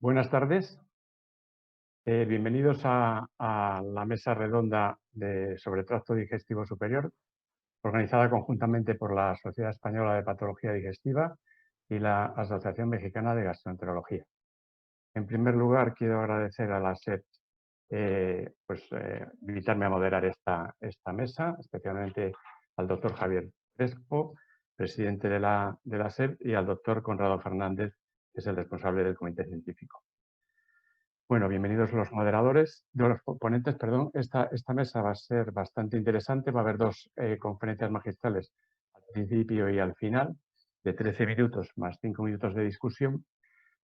Buenas tardes. Bienvenidos a la mesa redonda sobre tracto digestivo superior, organizada conjuntamente por la Sociedad Española de Patología Digestiva y la Asociación Mexicana de Gastroenterología. En primer lugar, quiero agradecer a la SEP invitarme a moderar esta mesa, especialmente al doctor Javier Crespo, presidente de la SEP, y al doctor Conrado Fernández, que es el responsable del comité científico. Bueno, bienvenidos los moderadores, los ponentes, perdón. Esta mesa va a ser bastante interesante. Va a haber dos conferencias magistrales al principio y al final, de 13 minutos más 5 minutos de discusión.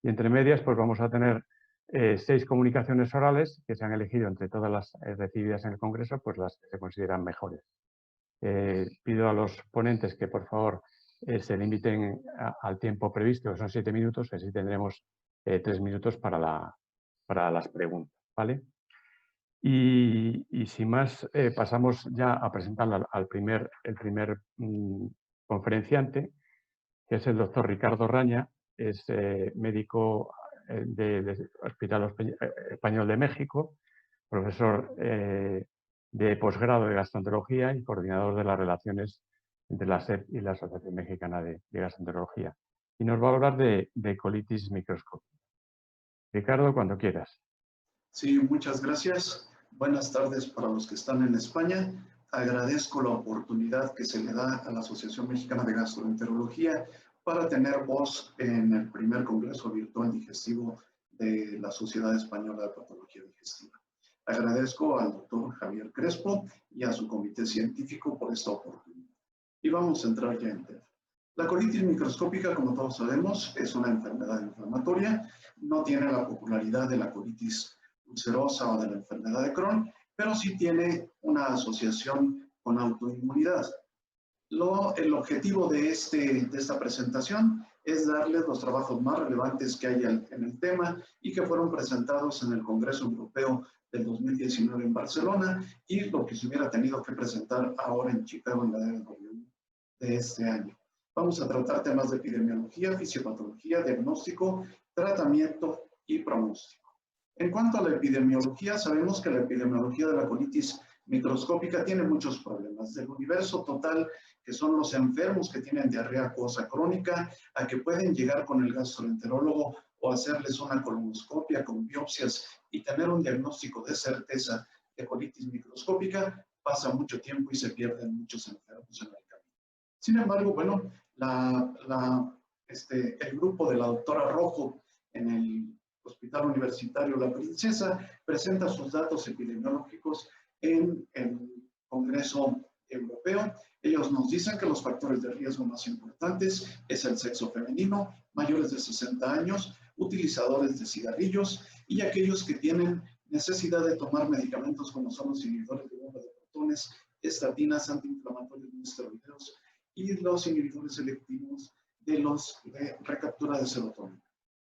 Y entre medias, pues vamos a tener 6 comunicaciones orales que se han elegido entre todas las recibidas en el Congreso, pues las que se consideran mejores. Pido a los ponentes que, por favor, se limiten al tiempo previsto, que son 7 minutos, así tendremos 3 minutos para las preguntas, ¿vale? Y sin más, pasamos ya a presentar el primer conferenciante, que es el doctor Ricardo Raña. Es médico del Hospital Español de México, profesor de posgrado de gastroenterología y coordinador de las relaciones entre la SEP y la Asociación Mexicana de Gastroenterología. Y nos va a hablar de colitis microscópica. Ricardo, cuando quieras. Sí, muchas gracias. Buenas tardes para los que están en España. Agradezco la oportunidad que se le da a la Asociación Mexicana de Gastroenterología para tener voz en el primer Congreso Virtual Digestivo de la Sociedad Española de Patología Digestiva. Agradezco al doctor Javier Crespo y a su comité científico por esta oportunidad. Y vamos a entrar ya en tema. La colitis microscópica, como todos sabemos, es una enfermedad inflamatoria. No tiene la popularidad de la colitis ulcerosa o de la enfermedad de Crohn, pero sí tiene una asociación con autoinmunidad. El objetivo de esta presentación es darles los trabajos más relevantes que hay en el tema y que fueron presentados en el Congreso Europeo del 2019 en Barcelona y lo que se hubiera tenido que presentar ahora en Chicago en la DDW de este año. Vamos a tratar temas de epidemiología, fisiopatología, diagnóstico, tratamiento y pronóstico. En cuanto a la epidemiología, sabemos que la epidemiología de la colitis microscópica tiene muchos problemas. Del universo total, que son los enfermos que tienen diarrea acuosa crónica, a que pueden llegar con el gastroenterólogo o hacerles una colonoscopia con biopsias y tener un diagnóstico de certeza de colitis microscópica, pasa mucho tiempo y se pierden muchos enfermos en el camino. Sin embargo, bueno, el grupo de la doctora Rojo en el Hospital Universitario La Princesa presenta sus datos epidemiológicos en el Congreso Europeo. Ellos nos dicen que los factores de riesgo más importantes es el sexo femenino, mayores de 60 años, utilizadores de cigarrillos y aquellos que tienen necesidad de tomar medicamentos como son los inhibidores de bomba de protones, estatinas, antiinflamatorios no esteroideos y los inhibidores selectivos de recaptura de serotonina.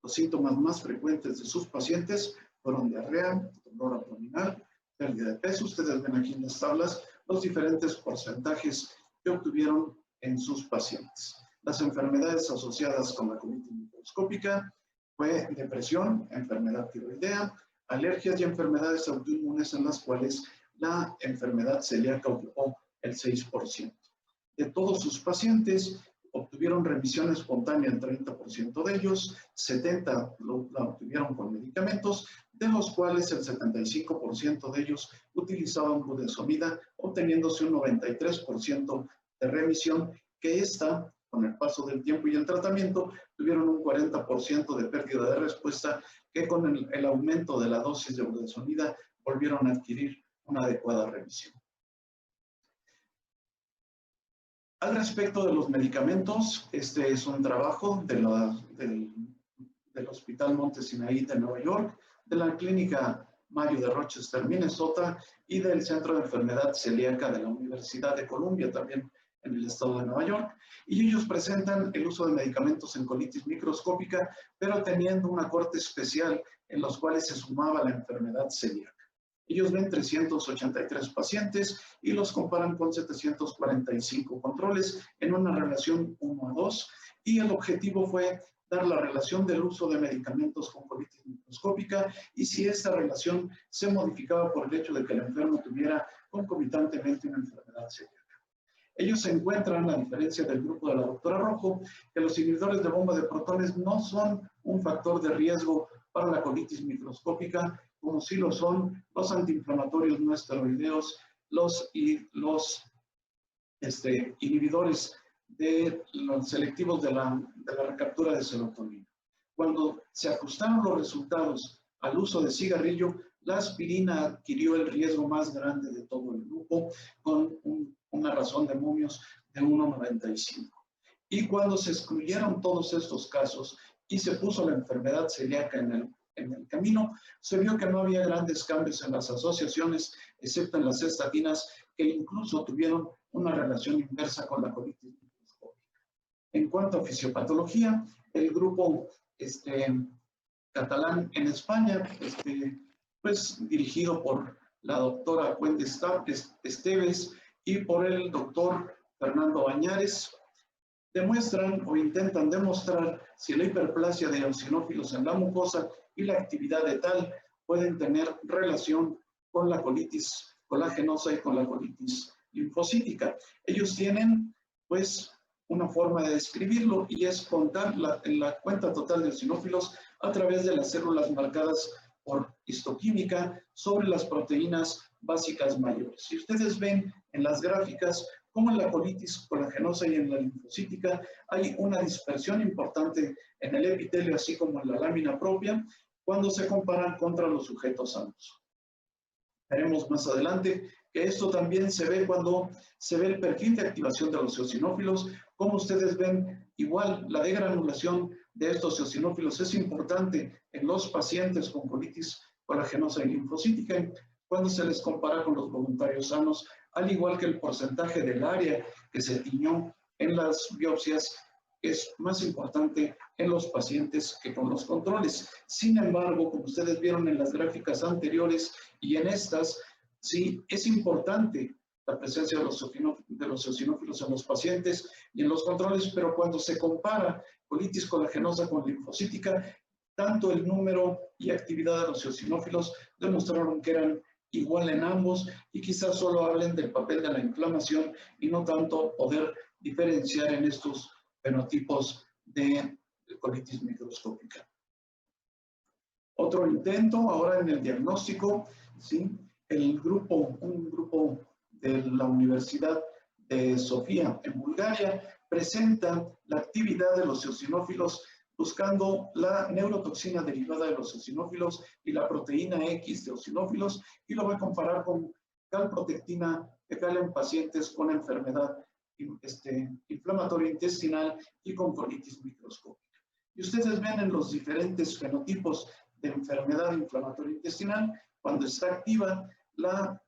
Los síntomas más frecuentes de sus pacientes fueron diarrea, dolor abdominal, pérdida de peso. Ustedes ven aquí en las tablas los diferentes porcentajes que obtuvieron en sus pacientes. Las enfermedades asociadas con la colitis microscópica fue depresión, enfermedad tiroidea, alergias y enfermedades autoinmunes en las cuales la enfermedad celíaca ocupó el 6%. De todos sus pacientes, obtuvieron remisión espontánea en 30% de ellos, 70% la obtuvieron con medicamentos, de los cuales el 75% de ellos utilizaban budesonida, obteniéndose un 93% de remisión, que esta, con el paso del tiempo y el tratamiento, tuvieron un 40% de pérdida de respuesta, que con el aumento de la dosis de budesonida volvieron a adquirir una adecuada remisión. Al respecto de los medicamentos, este es un trabajo del Hospital Monte Sinaí de Nueva York, de la Clínica Mayo de Rochester, Minnesota, y del Centro de Enfermedad Celíaca de la Universidad de Columbia, también en el estado de Nueva York. Y ellos presentan el uso de medicamentos en colitis microscópica, pero teniendo una corte especial en los cuales se sumaba la enfermedad celíaca. Ellos ven 383 pacientes y los comparan con 745 controles en una relación 1:2, y el objetivo fue dar la relación del uso de medicamentos con colitis microscópica y si esta relación se modificaba por el hecho de que el enfermo tuviera concomitantemente una enfermedad celíaca. Ellos se encuentran, a diferencia del grupo de la doctora Rojo, que los inhibidores de bomba de protones no son un factor de riesgo para la colitis microscópica, como sí lo son los antiinflamatorios no esteroideos, los inhibidores de los selectivos de la recaptura de serotonina. Cuando se ajustaron los resultados al uso de cigarrillo, la aspirina adquirió el riesgo más grande de todo el grupo, con una razón de momios de 1,95. Y cuando se excluyeron todos estos casos y se puso la enfermedad celíaca en el camino, se vio que no había grandes cambios en las asociaciones, excepto en las estatinas, que incluso tuvieron una relación inversa con la colitis microscópica. En cuanto a fisiopatología, el grupo catalán en España, pues dirigido por la doctora Wendy Esteves y por el doctor Fernando Bañares, demuestran o intentan demostrar si la hiperplasia de eosinófilos en la mucosa y la actividad de tal pueden tener relación con la colitis colagenosa y con la colitis linfocítica. Ellos tienen, pues, una forma de describirlo y es contar la cuenta total de eosinófilos a través de las células marcadas por histoquímica sobre las proteínas básicas mayores. Si ustedes ven en las gráficas cómo en la colitis colagenosa y en la linfocítica hay una dispersión importante en el epitelio, así como en la lámina propia, cuando se comparan contra los sujetos sanos. Veremos más adelante que esto también se ve cuando se ve el perfil de activación de los eosinófilos. Como ustedes ven, igual la degranulación de estos eosinófilos es importante en los pacientes con colitis colagenosa y linfocítica cuando se les compara con los voluntarios sanos, al igual que el porcentaje del área que se tiñó en las biopsias es más importante en los pacientes que con los controles. Sin embargo, como ustedes vieron en las gráficas anteriores y en estas, sí es importante la presencia de los eosinófilos en los pacientes y en los controles, pero cuando se compara colitis colagenosa con linfocítica, tanto el número y actividad de los eosinófilos demostraron que eran igual en ambos y quizás solo hablen del papel de la inflamación y no tanto poder diferenciar en estos fenotipos de colitis microscópica. Otro intento ahora en el diagnóstico, ¿sí? Un grupo de la Universidad de Sofía en Bulgaria presenta la actividad de los eosinófilos buscando la neurotoxina derivada de los eosinófilos y la proteína X de eosinófilos y lo va a comparar con calprotectina fecal en pacientes con enfermedad inflamatoria intestinal y con colitis microscópica. Y ustedes ven en los diferentes fenotipos de enfermedad inflamatoria intestinal, cuando está activa, la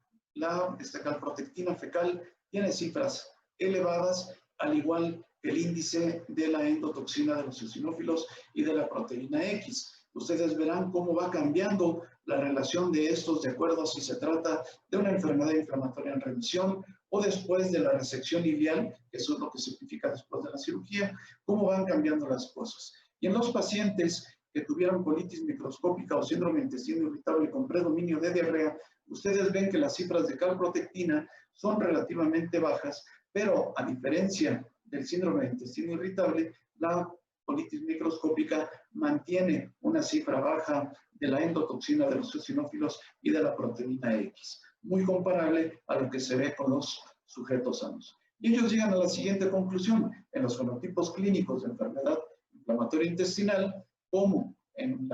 calprotectina fecal tiene cifras elevadas, al igual que el índice de la endotoxina de los eosinófilos y de la proteína X. Ustedes verán cómo va cambiando la relación de estos de acuerdo a si se trata de una enfermedad inflamatoria en remisión o después de la resección ileal, que eso es lo que significa después de la cirugía, cómo van cambiando las cosas. Y en los pacientes que tuvieron colitis microscópica o síndrome de intestino irritable con predominio de diarrea, ustedes ven que las cifras de calprotectina son relativamente bajas, pero a diferencia del síndrome de intestino irritable, la colitis microscópica mantiene una cifra baja de la endotoxina de los eosinófilos y de la proteína X, muy comparable a lo que se ve con los sujetos sanos. Y ellos llegan a la siguiente conclusión: en los fenotipos clínicos de enfermedad inflamatoria intestinal, como en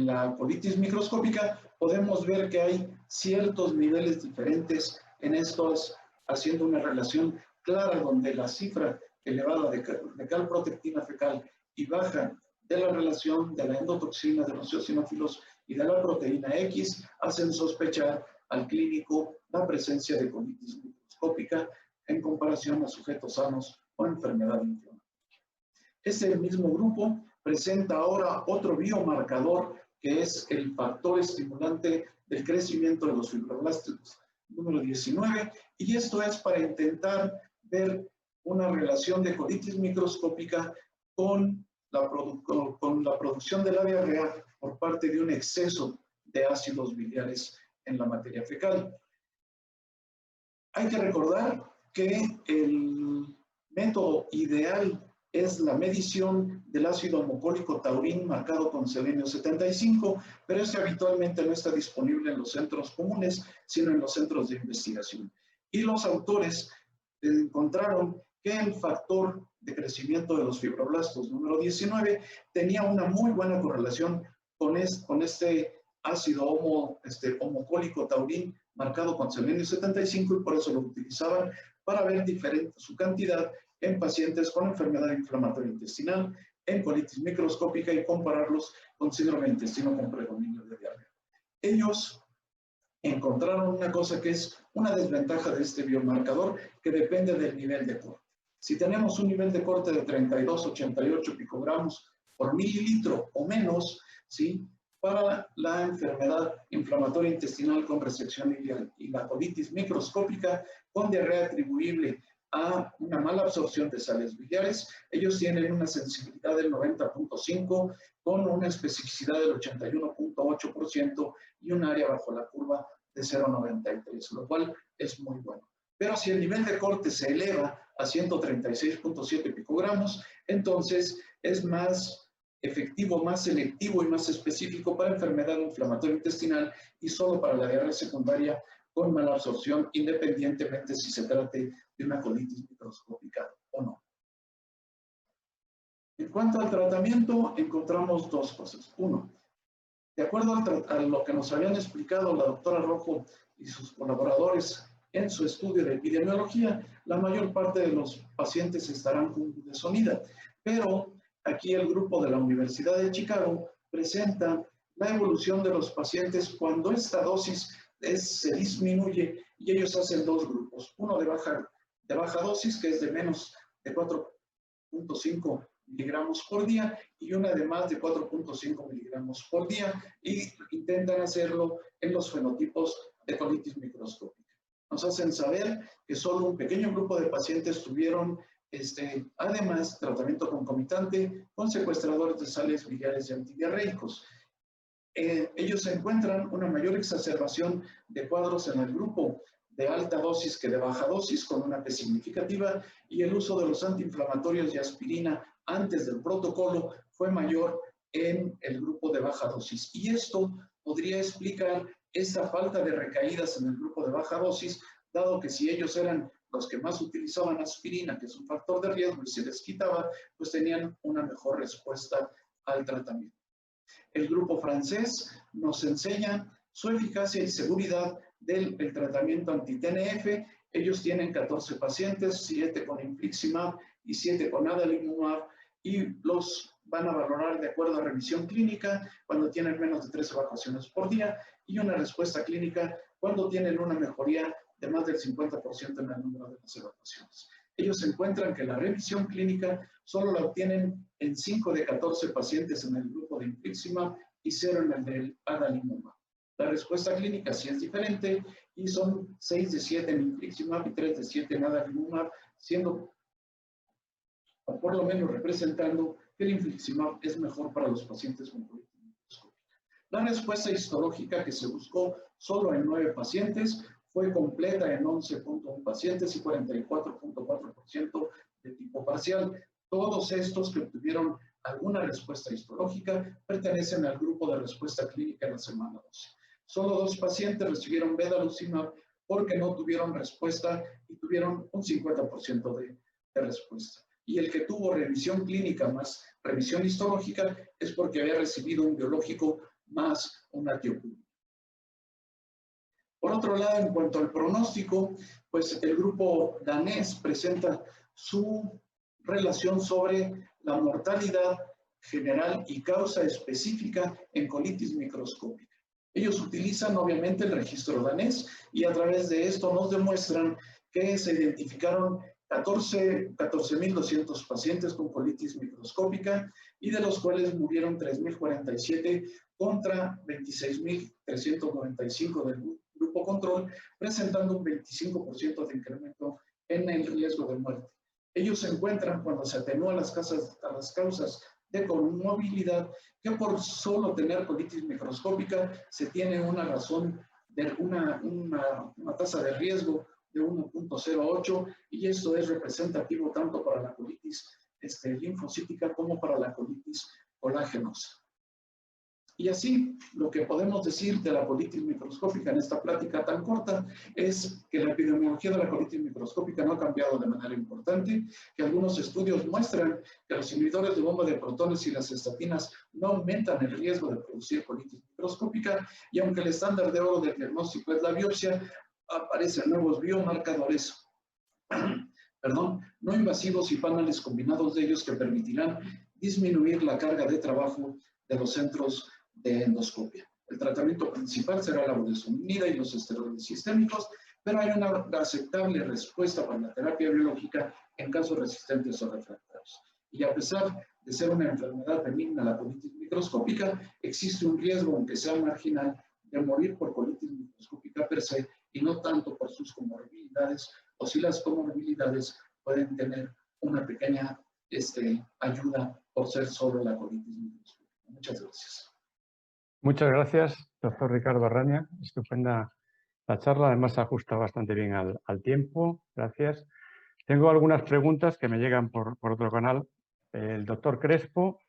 la colitis microscópica, podemos ver que hay ciertos niveles diferentes en estos, haciendo una relación clara donde la cifra elevada de calprotectina fecal y baja de la relación de la endotoxina de los eosinófilos y de la proteína X hacen sospechar al clínico la presencia de colitis microscópica en comparación a sujetos sanos o enfermedad inflamatoria. Este mismo grupo presenta ahora otro biomarcador que es el factor estimulante del crecimiento de los fibroblastos número 19, y esto es para intentar ver una relación de colitis microscópica con con la producción de la diarrea por parte de un exceso de ácidos biliares en la materia fecal. Hay que recordar que el método ideal es la medición del ácido homocólico taurín marcado con selenio 75, pero este habitualmente no está disponible en los centros comunes, sino en los centros de investigación. Y los autores encontraron que el factor de crecimiento de los fibroblastos número 19 tenía una muy buena correlación con este ácido homocólico taurín marcado con selenio 75 y por eso lo utilizaban para ver su cantidad en pacientes con enfermedad inflamatoria intestinal, en colitis microscópica y compararlos con síndrome de intestino con predominio de diarrea. Ellos encontraron una cosa que es una desventaja de este biomarcador que depende del nivel de corte. Si tenemos un nivel de corte de 32,88 picogramos por mililitro o menos, ¿sí?, para la enfermedad inflamatoria intestinal con resección ileal y la colitis microscópica con diarrea atribuible a una mala absorción de sales biliares, ellos tienen una sensibilidad del 90.5 con una especificidad del 81.8% y un área bajo la curva de 0.93, lo cual es muy bueno. Pero si el nivel de corte se eleva a 136.7 picogramos, entonces es más efectivo, más selectivo y más específico para enfermedad inflamatoria intestinal y solo para la diarrea secundaria con mala absorción, independientemente si se trate de una colitis microscópica o no. En cuanto al tratamiento, encontramos dos cosas. Uno, de acuerdo a lo que nos habían explicado la doctora Rojo y sus colaboradores en su estudio de epidemiología, la mayor parte de los pacientes estarán con budesonida, pero aquí el grupo de la Universidad de Chicago presenta la evolución de los pacientes cuando esta dosis se disminuye y ellos hacen dos grupos, uno de baja dosis que es de menos de 4.5 miligramos por día y una de más de 4.5 miligramos por día y intentan hacerlo en los fenotipos de colitis microscópica. Nos hacen saber que solo un pequeño grupo de pacientes tuvieron además tratamiento concomitante con secuestradores de sales biliares y antidiarreicos. Ellos encuentran una mayor exacerbación de cuadros en el grupo de alta dosis que de baja dosis con una P significativa y el uso de los antiinflamatorios y aspirina antes del protocolo fue mayor en el grupo de baja dosis. Y esto podría explicar esa falta de recaídas en el grupo de baja dosis, dado que si ellos eran los que más utilizaban aspirina, que es un factor de riesgo, y se les quitaba, pues tenían una mejor respuesta al tratamiento. El grupo francés nos enseña su eficacia y seguridad del tratamiento anti-TNF. Ellos tienen 14 pacientes, 7 con infliximab y 7 con adalimumab, y los van a valorar de acuerdo a revisión clínica cuando tienen menos de 3 evacuaciones por día y una respuesta clínica cuando tienen una mejoría de más del 50% en el número de las evacuaciones. Ellos encuentran que la revisión clínica solo la obtienen en 5 de 14 pacientes en el grupo de infliximab y 0 en el del adalimumab. La respuesta clínica sí es diferente y son 6 de 7 en infliximab y 3 de 7 en adalimumab, siendo o por lo menos representando que el infliximab es mejor para los pacientes con colitis microscópica. La respuesta histológica que se buscó solo en 9 pacientes fue completa en 11.1 pacientes y 44.4% de tipo parcial. Todos estos que obtuvieron alguna respuesta histológica pertenecen al grupo de respuesta clínica en la semana 12. Solo 2 pacientes recibieron vedolizumab porque no tuvieron respuesta y tuvieron un 50% de respuesta. Y el que tuvo revisión clínica más revisión histológica es porque había recibido un biológico más una tiopurina. Por otro lado, en cuanto al pronóstico, pues el grupo danés presenta su relación sobre la mortalidad general y causa específica en colitis microscópica. Ellos utilizan obviamente el registro danés y a través de esto nos demuestran que se identificaron 14.200 pacientes con colitis microscópica y de los cuales murieron 3.047 contra 26.395 del grupo control, presentando un 25% de incremento en el riesgo de muerte. Ellos encuentran cuando se atenúan las causas de comorbilidad que por solo tener colitis microscópica se tiene una razón de una tasa de riesgo de 1.08 y esto es representativo tanto para la colitis linfocítica como para la colitis colágenosa. Y así, lo que podemos decir de la colitis microscópica en esta plática tan corta es que la epidemiología de la colitis microscópica no ha cambiado de manera importante, que algunos estudios muestran que los inhibidores de bomba de protones y las estatinas no aumentan el riesgo de producir colitis microscópica, y aunque el estándar de oro del diagnóstico es la biopsia, aparecen nuevos biomarcadores no invasivos y paneles combinados de ellos que permitirán disminuir la carga de trabajo de los centros de endoscopia. El tratamiento principal será la budesonida y los esteroides sistémicos, pero hay una aceptable respuesta para la terapia biológica en casos resistentes o refractarios. Y a pesar de ser una enfermedad benigna, la colitis microscópica, existe un riesgo, aunque sea marginal, de morir por colitis microscópica per se y no tanto por sus comorbilidades, o si las comorbilidades pueden tener una pequeña ayuda por ser solo la colitis microscópica. Muchas gracias. Muchas gracias, doctor Ricardo Arraña. Estupenda la charla, además se ajusta bastante bien al tiempo. Gracias. Tengo algunas preguntas que me llegan por otro canal. El doctor Crespo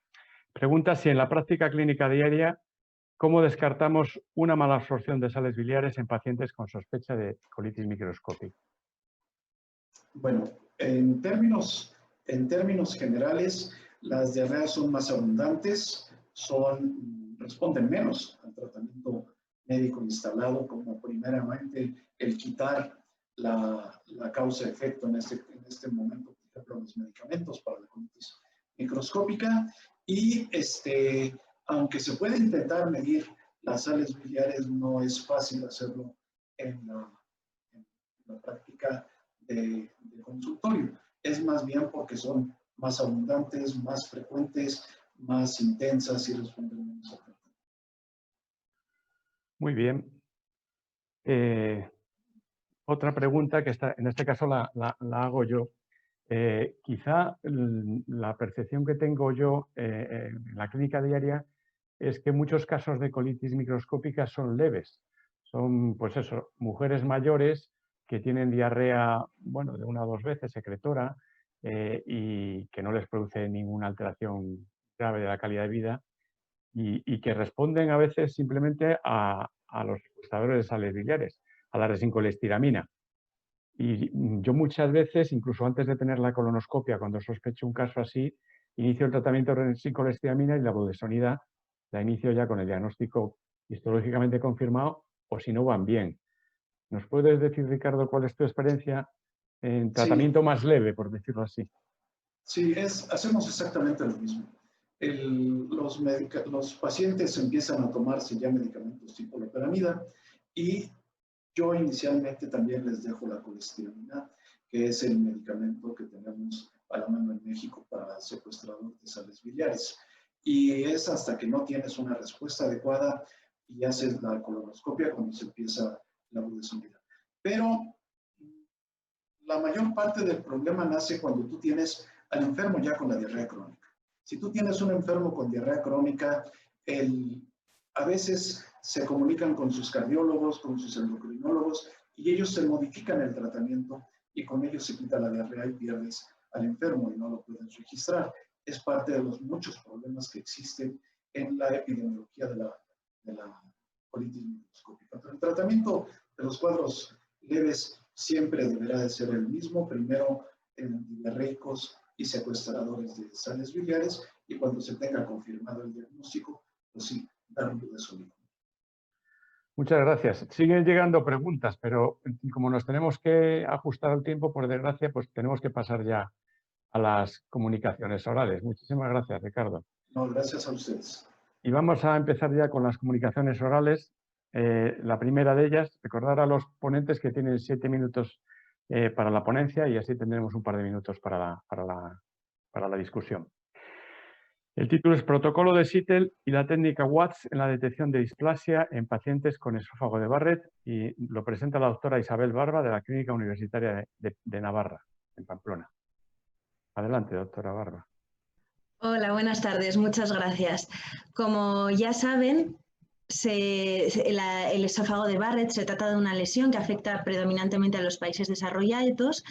pregunta si en la práctica clínica diaria, ¿cómo descartamos una mala absorción de sales biliares en pacientes con sospecha de colitis microscópica? Bueno, en términos generales, las diarreas son más abundantes, responden menos al tratamiento médico instalado, como primeramente el quitar la causa-efecto en este momento, por ejemplo, los medicamentos para la colitis microscópica. Y aunque se puede intentar medir las sales biliares, no es fácil hacerlo en la práctica de consultorio. Es más bien porque son más abundantes, más frecuentes, más intensas y responden menos al tratamiento. Muy bien. Otra pregunta que en este caso la hago yo. Quizá la percepción que tengo yo en la clínica diaria es que muchos casos de colitis microscópica son leves. Son, pues eso, mujeres mayores que tienen diarrea, bueno, de 1 o 2 veces secretora y que no les produce ninguna alteración grave de la calidad de vida y que responden a veces simplemente a los secuestradores de sales biliares, a la resincolestiramina. Y yo muchas veces, incluso antes de tener la colonoscopia, cuando sospecho un caso así, inicio el tratamiento de resincolestiramina y la budesonida la inicio ya con el diagnóstico histológicamente confirmado, o si no van bien. ¿Nos puedes decir, Ricardo, cuál es tu experiencia en tratamiento más leve, por decirlo así? Sí, hacemos exactamente lo mismo. Los pacientes empiezan a tomarse ya medicamentos tipo loperamida y yo inicialmente también les dejo la colestiramina, que es el medicamento que tenemos a la mano en México para secuestrador de sales biliares. Y es hasta que no tienes una respuesta adecuada y haces la colonoscopia cuando se empieza la budesonida. Pero la mayor parte del problema nace cuando tú tienes al enfermo ya con la diarrea crónica. Si tú tienes un enfermo con diarrea crónica, a veces se comunican con sus cardiólogos, con sus endocrinólogos, y ellos se modifican el tratamiento y con ello se quita la diarrea y pierdes al enfermo y no lo pueden registrar. Es parte de los muchos problemas que existen en la epidemiología de la colitis microscópica. Pero el tratamiento de los cuadros leves siempre deberá de ser el mismo, primero en diarreicos y secuestradores de sales biliares, y cuando se tenga confirmado el diagnóstico, pues sí, dar un budesonida. Muchas gracias. Siguen llegando preguntas, pero como nos tenemos que ajustar al tiempo, por desgracia, pues tenemos que pasar ya a las comunicaciones orales. Muchísimas gracias, Ricardo. No, gracias a ustedes. Y vamos a empezar ya con las comunicaciones orales. La primera de ellas, recordar a los ponentes que tienen 7 minutos para la ponencia y así tendremos un par de minutos para la discusión. El título es Protocolo de Seattle y la técnica Watts en la detección de displasia en pacientes con esófago de Barrett, y lo presenta la doctora Isabel Barba de la Clínica Universitaria de Navarra, en Pamplona. Adelante, doctora Barba. Hola, buenas tardes. Muchas gracias. Como ya saben, el esófago de Barrett se trata de una lesión que afecta predominantemente a los países desarrollados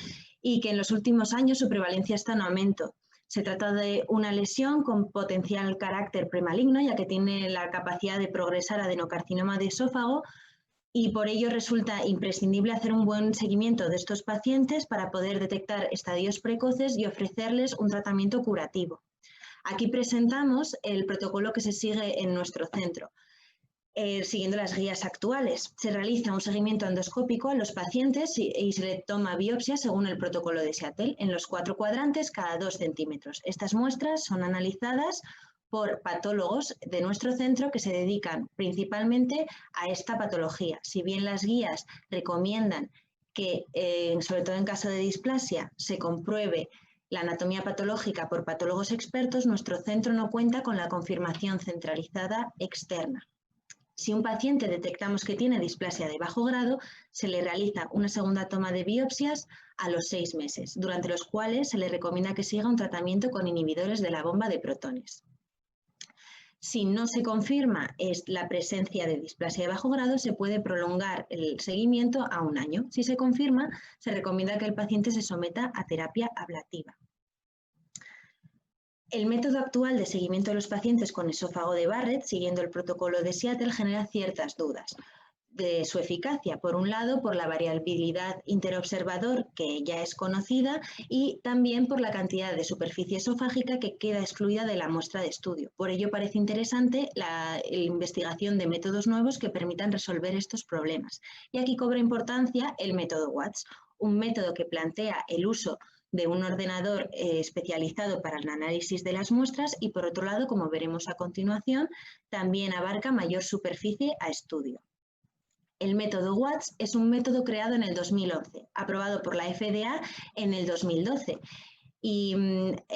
y que en los últimos años su prevalencia está en aumento. Se trata de una lesión con potencial carácter premaligno, ya que tiene la capacidad de progresar a adenocarcinoma de esófago, y por ello resulta imprescindible hacer un buen seguimiento de estos pacientes para poder detectar estadios precoces y ofrecerles un tratamiento curativo. Aquí presentamos el protocolo que se sigue en nuestro centro. Siguiendo las guías actuales, se realiza un seguimiento endoscópico a los pacientes y se le toma biopsia según el protocolo de Seattle en los 4 cuadrantes cada 2 centímetros. Estas muestras son analizadas por patólogos de nuestro centro que se dedican principalmente a esta patología. Si bien las guías recomiendan que, sobre todo en caso de displasia, se compruebe la anatomía patológica por patólogos expertos, nuestro centro no cuenta con la confirmación centralizada externa. Si un paciente detectamos que tiene displasia de bajo grado, se le realiza una segunda toma de biopsias a los 6 meses, durante los cuales se le recomienda que siga un tratamiento con inhibidores de la bomba de protones. Si no se confirma la presencia de displasia de bajo grado, se puede prolongar el seguimiento a 1 año. Si se confirma, se recomienda que el paciente se someta a terapia ablativa. El método actual de seguimiento de los pacientes con esófago de Barrett, siguiendo el protocolo de Seattle, genera ciertas dudas de su eficacia. Por un lado, por la variabilidad interobservador, que ya es conocida, y también por la cantidad de superficie esofágica que queda excluida de la muestra de estudio. Por ello, parece interesante la investigación de métodos nuevos que permitan resolver estos problemas. Y aquí cobra importancia el método Watts, un método que plantea el uso de un ordenador especializado para el análisis de las muestras y, por otro lado, como veremos a continuación, también abarca mayor superficie a estudio. El método Watts es un método creado en el 2011, aprobado por la FDA en el 2012 y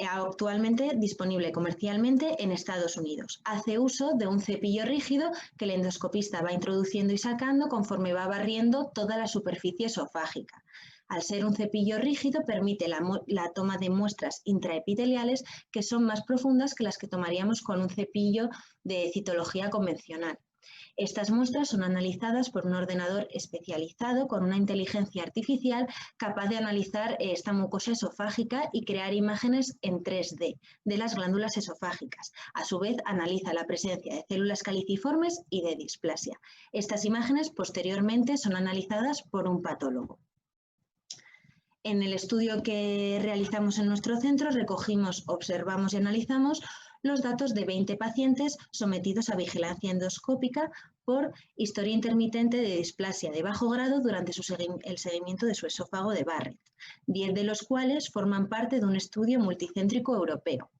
actualmente disponible comercialmente en Estados Unidos. Hace uso de un cepillo rígido que el endoscopista va introduciendo y sacando conforme va barriendo toda la superficie esofágica. Al ser un cepillo rígido, permite la toma de muestras intraepiteliales que son más profundas que las que tomaríamos con un cepillo de citología convencional. Estas muestras son analizadas por un ordenador especializado con una inteligencia artificial capaz de analizar esta mucosa esofágica y crear imágenes en 3D de las glándulas esofágicas. A su vez, analiza la presencia de células caliciformes y de displasia. Estas imágenes posteriormente son analizadas por un patólogo. En el estudio que realizamos en nuestro centro recogimos, observamos y analizamos los datos de 20 pacientes sometidos a vigilancia endoscópica por historia intermitente de displasia de bajo grado durante el seguimiento de su esófago de Barrett, 10 de los cuales forman parte de un estudio multicéntrico europeo.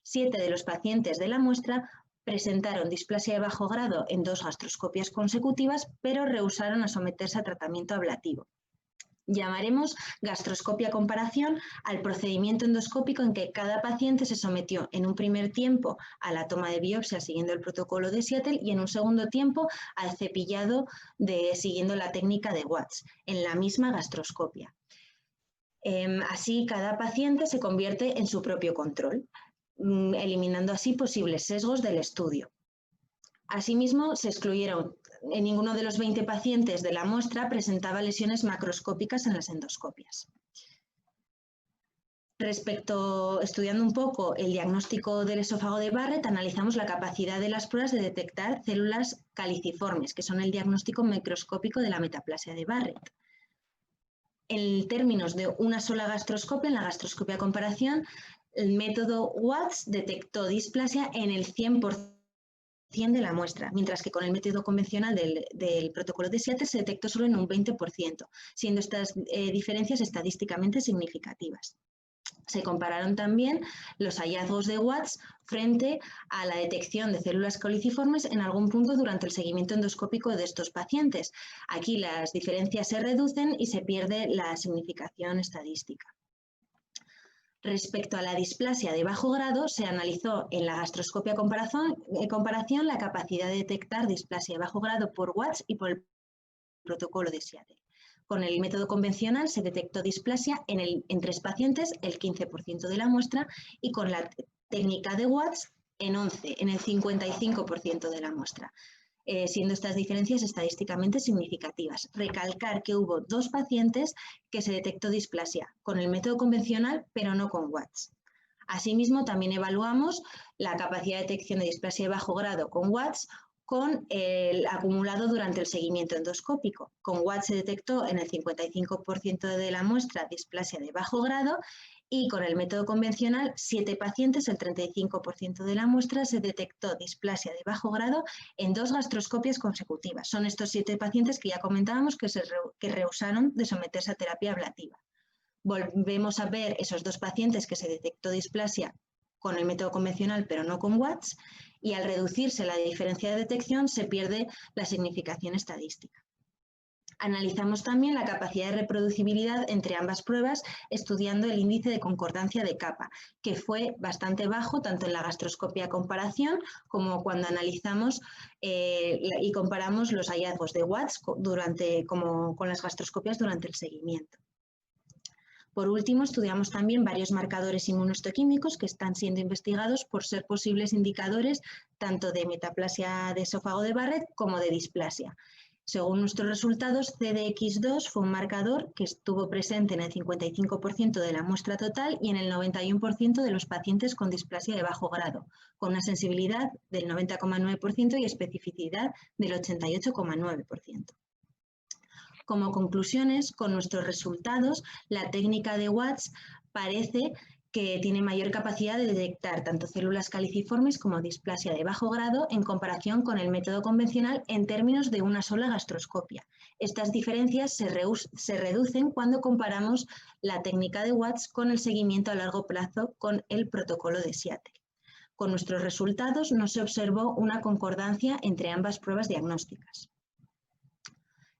7 de los pacientes de la muestra presentaron displasia de bajo grado en 2 gastroscopias consecutivas, pero rehusaron a someterse a tratamiento ablativo. Llamaremos gastroscopia comparación al procedimiento endoscópico en que cada paciente se sometió en un primer tiempo a la toma de biopsia siguiendo el protocolo de Seattle y en un segundo tiempo al cepillado siguiendo la técnica de Watts en la misma gastroscopia. Así, cada paciente se convierte en su propio control, eliminando así posibles sesgos del estudio. Asimismo, se excluyeron. Ninguno de los 20 pacientes de la muestra presentaba lesiones macroscópicas en las endoscopias. Estudiando un poco el diagnóstico del esófago de Barrett, analizamos la capacidad de las pruebas de detectar células caliciformes, que son el diagnóstico microscópico de la metaplasia de Barrett. En términos de una sola gastroscopia, en la gastroscopia comparación, el método Watts detectó displasia en el 100% de la muestra, mientras que con el método convencional del protocolo de Seattle se detectó solo en un 20%, siendo estas diferencias estadísticamente significativas. Se compararon también los hallazgos de Watts frente a la detección de células caliciformes en algún punto durante el seguimiento endoscópico de estos pacientes. Aquí las diferencias se reducen y se pierde la significación estadística. Respecto a la displasia de bajo grado, se analizó en la gastroscopia comparación la capacidad de detectar displasia de bajo grado por Watts y por el protocolo de Seattle. Con el método convencional se detectó displasia en 3 pacientes, el 15% de la muestra, y con la técnica de Watts en 11, en el 55% de la muestra, siendo estas diferencias estadísticamente significativas. Recalcar que hubo 2 pacientes que se detectó displasia con el método convencional, pero no con Watts. Asimismo, también evaluamos la capacidad de detección de displasia de bajo grado con Watts con el acumulado durante el seguimiento endoscópico. Con Watts se detectó en el 55% de la muestra displasia de bajo grado y con el método convencional, 7 pacientes, el 35% de la muestra, se detectó displasia de bajo grado en 2 gastroscopias consecutivas. Son estos 7 pacientes que ya comentábamos que rehusaron de someterse a terapia ablativa. Volvemos a ver esos 2 pacientes que se detectó displasia con el método convencional, pero no con Watts, y al reducirse la diferencia de detección se pierde la significación estadística. Analizamos también la capacidad de reproducibilidad entre ambas pruebas estudiando el índice de concordancia de capa, que fue bastante bajo tanto en la gastroscopia comparación como cuando analizamos y comparamos los hallazgos de Watts con las gastroscopias durante el seguimiento. Por último, estudiamos también varios marcadores inmunohistoquímicos que están siendo investigados por ser posibles indicadores tanto de metaplasia de esófago de Barrett como de displasia. Según nuestros resultados, CDX2 fue un marcador que estuvo presente en el 55% de la muestra total y en el 91% de los pacientes con displasia de bajo grado, con una sensibilidad del 90,9% y especificidad del 88,9%. Como conclusiones, con nuestros resultados, la técnica de Watts parece que tiene mayor capacidad de detectar tanto células caliciformes como displasia de bajo grado en comparación con el método convencional en términos de una sola gastroscopia. Estas diferencias se reducen cuando comparamos la técnica de Watts con el seguimiento a largo plazo con el protocolo de Seattle. Con nuestros resultados no se observó una concordancia entre ambas pruebas diagnósticas.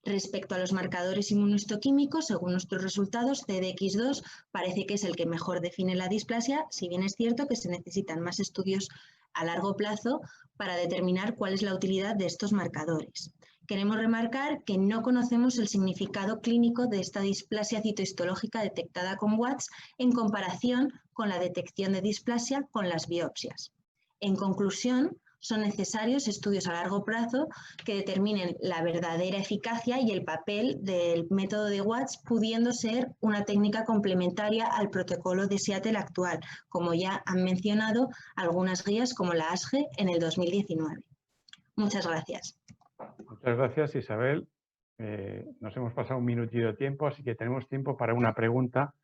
Respecto a los marcadores inmunohistoquímicos, según nuestros resultados, CDX2 parece que es el que mejor define la displasia, si bien es cierto que se necesitan más estudios a largo plazo para determinar cuál es la utilidad de estos marcadores. Queremos remarcar que no conocemos el significado clínico de esta displasia citohistológica detectada con Watts en comparación con la detección de displasia con las biopsias. En conclusión, son necesarios estudios a largo plazo que determinen la verdadera eficacia y el papel del método de Watts, pudiendo ser una técnica complementaria al protocolo de Seattle actual, como ya han mencionado algunas guías como la ASGE en el 2019. Muchas gracias. Muchas gracias, Isabel. Nos hemos pasado un minutito de tiempo, así que tenemos tiempo para una pregunta.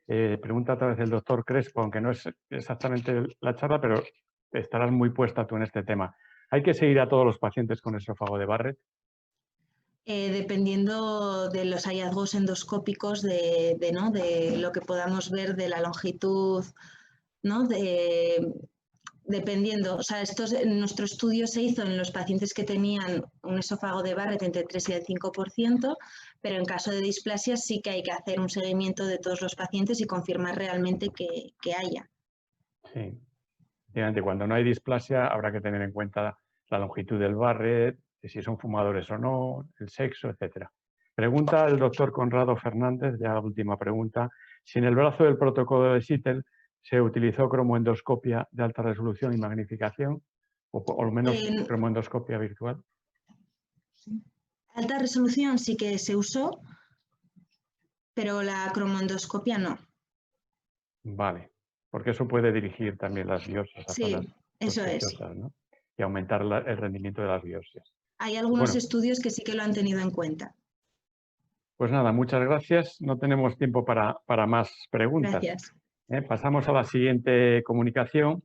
Pregunta otra vez el doctor Crespo, aunque no es exactamente la charla, pero estarás muy puesta tú en este tema. ¿Hay que seguir a todos los pacientes con esófago de Barrett? Dependiendo de los hallazgos endoscópicos, de lo que podamos ver de la longitud, ¿no? Dependiendo, o sea, nuestro estudio se hizo en los pacientes que tenían un esófago de Barrett entre el 3 y el 5%, pero en caso de displasia sí que hay que hacer un seguimiento de todos los pacientes y confirmar realmente que haya. Sí. Cuando no hay displasia habrá que tener en cuenta la longitud del Barrett, si son fumadores o no, el sexo, etc. Pregunta el doctor Conrado Fernández, ya la última pregunta, si en el brazo del protocolo de Seattle se utilizó cromoendoscopia de alta resolución y magnificación, o por lo menos cromoendoscopia virtual. Alta resolución sí que se usó, pero la cromoendoscopia no. Vale, porque eso puede dirigir también las biopsias a zonas sospechosas, ¿no? Y aumentar el rendimiento de las biopsias. Hay algunos estudios que sí que lo han tenido en cuenta. Pues nada, muchas gracias. No tenemos tiempo para más preguntas. Gracias. Pasamos a la siguiente comunicación,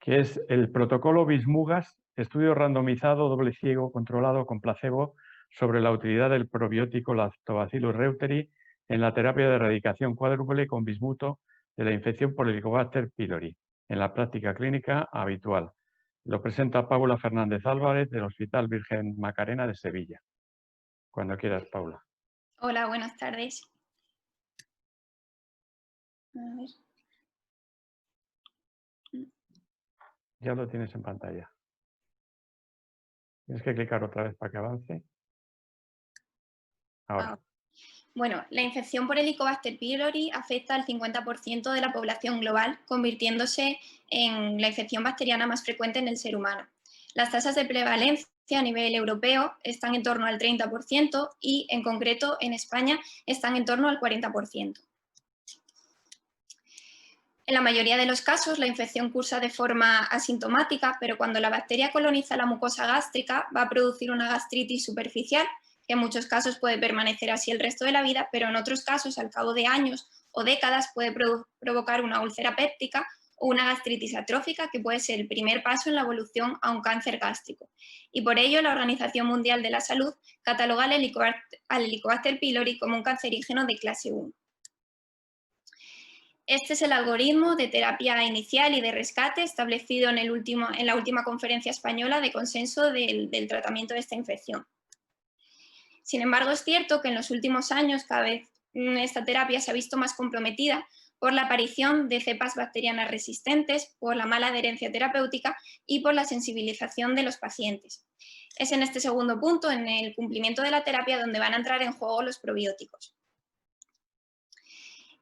que es el protocolo Bismugas, estudio randomizado, doble ciego, controlado con placebo sobre la utilidad del probiótico Lactobacillus reuteri en la terapia de erradicación cuádruple con bismuto de la infección por Helicobacter pylori en la práctica clínica habitual. Lo presenta Paula Fernández Álvarez del Hospital Virgen Macarena de Sevilla. Cuando quieras, Paula. Hola, buenas tardes. A ver. Ya lo tienes en pantalla. Tienes que clicar otra vez para que avance. Ahora. Bueno, la infección por Helicobacter pylori afecta al 50% de la población global, convirtiéndose en la infección bacteriana más frecuente en el ser humano. Las tasas de prevalencia a nivel europeo están en torno al 30% y, en concreto, en España están en torno al 40%. En la mayoría de los casos, la infección cursa de forma asintomática, pero cuando la bacteria coloniza la mucosa gástrica, va a producir una gastritis superficial, que en muchos casos puede permanecer así el resto de la vida, pero en otros casos, al cabo de años o décadas, puede provocar una úlcera péptica o una gastritis atrófica, que puede ser el primer paso en la evolución a un cáncer gástrico. Y por ello, la Organización Mundial de la Salud cataloga al Helicobacter pylori como un cancerígeno de clase 1. Este es el algoritmo de terapia inicial y de rescate establecido en la última conferencia española de consenso del tratamiento de esta infección. Sin embargo, es cierto que en los últimos años cada vez esta terapia se ha visto más comprometida por la aparición de cepas bacterianas resistentes, por la mala adherencia terapéutica y por la sensibilización de los pacientes. Es en este segundo punto, en el cumplimiento de la terapia, donde van a entrar en juego los probióticos.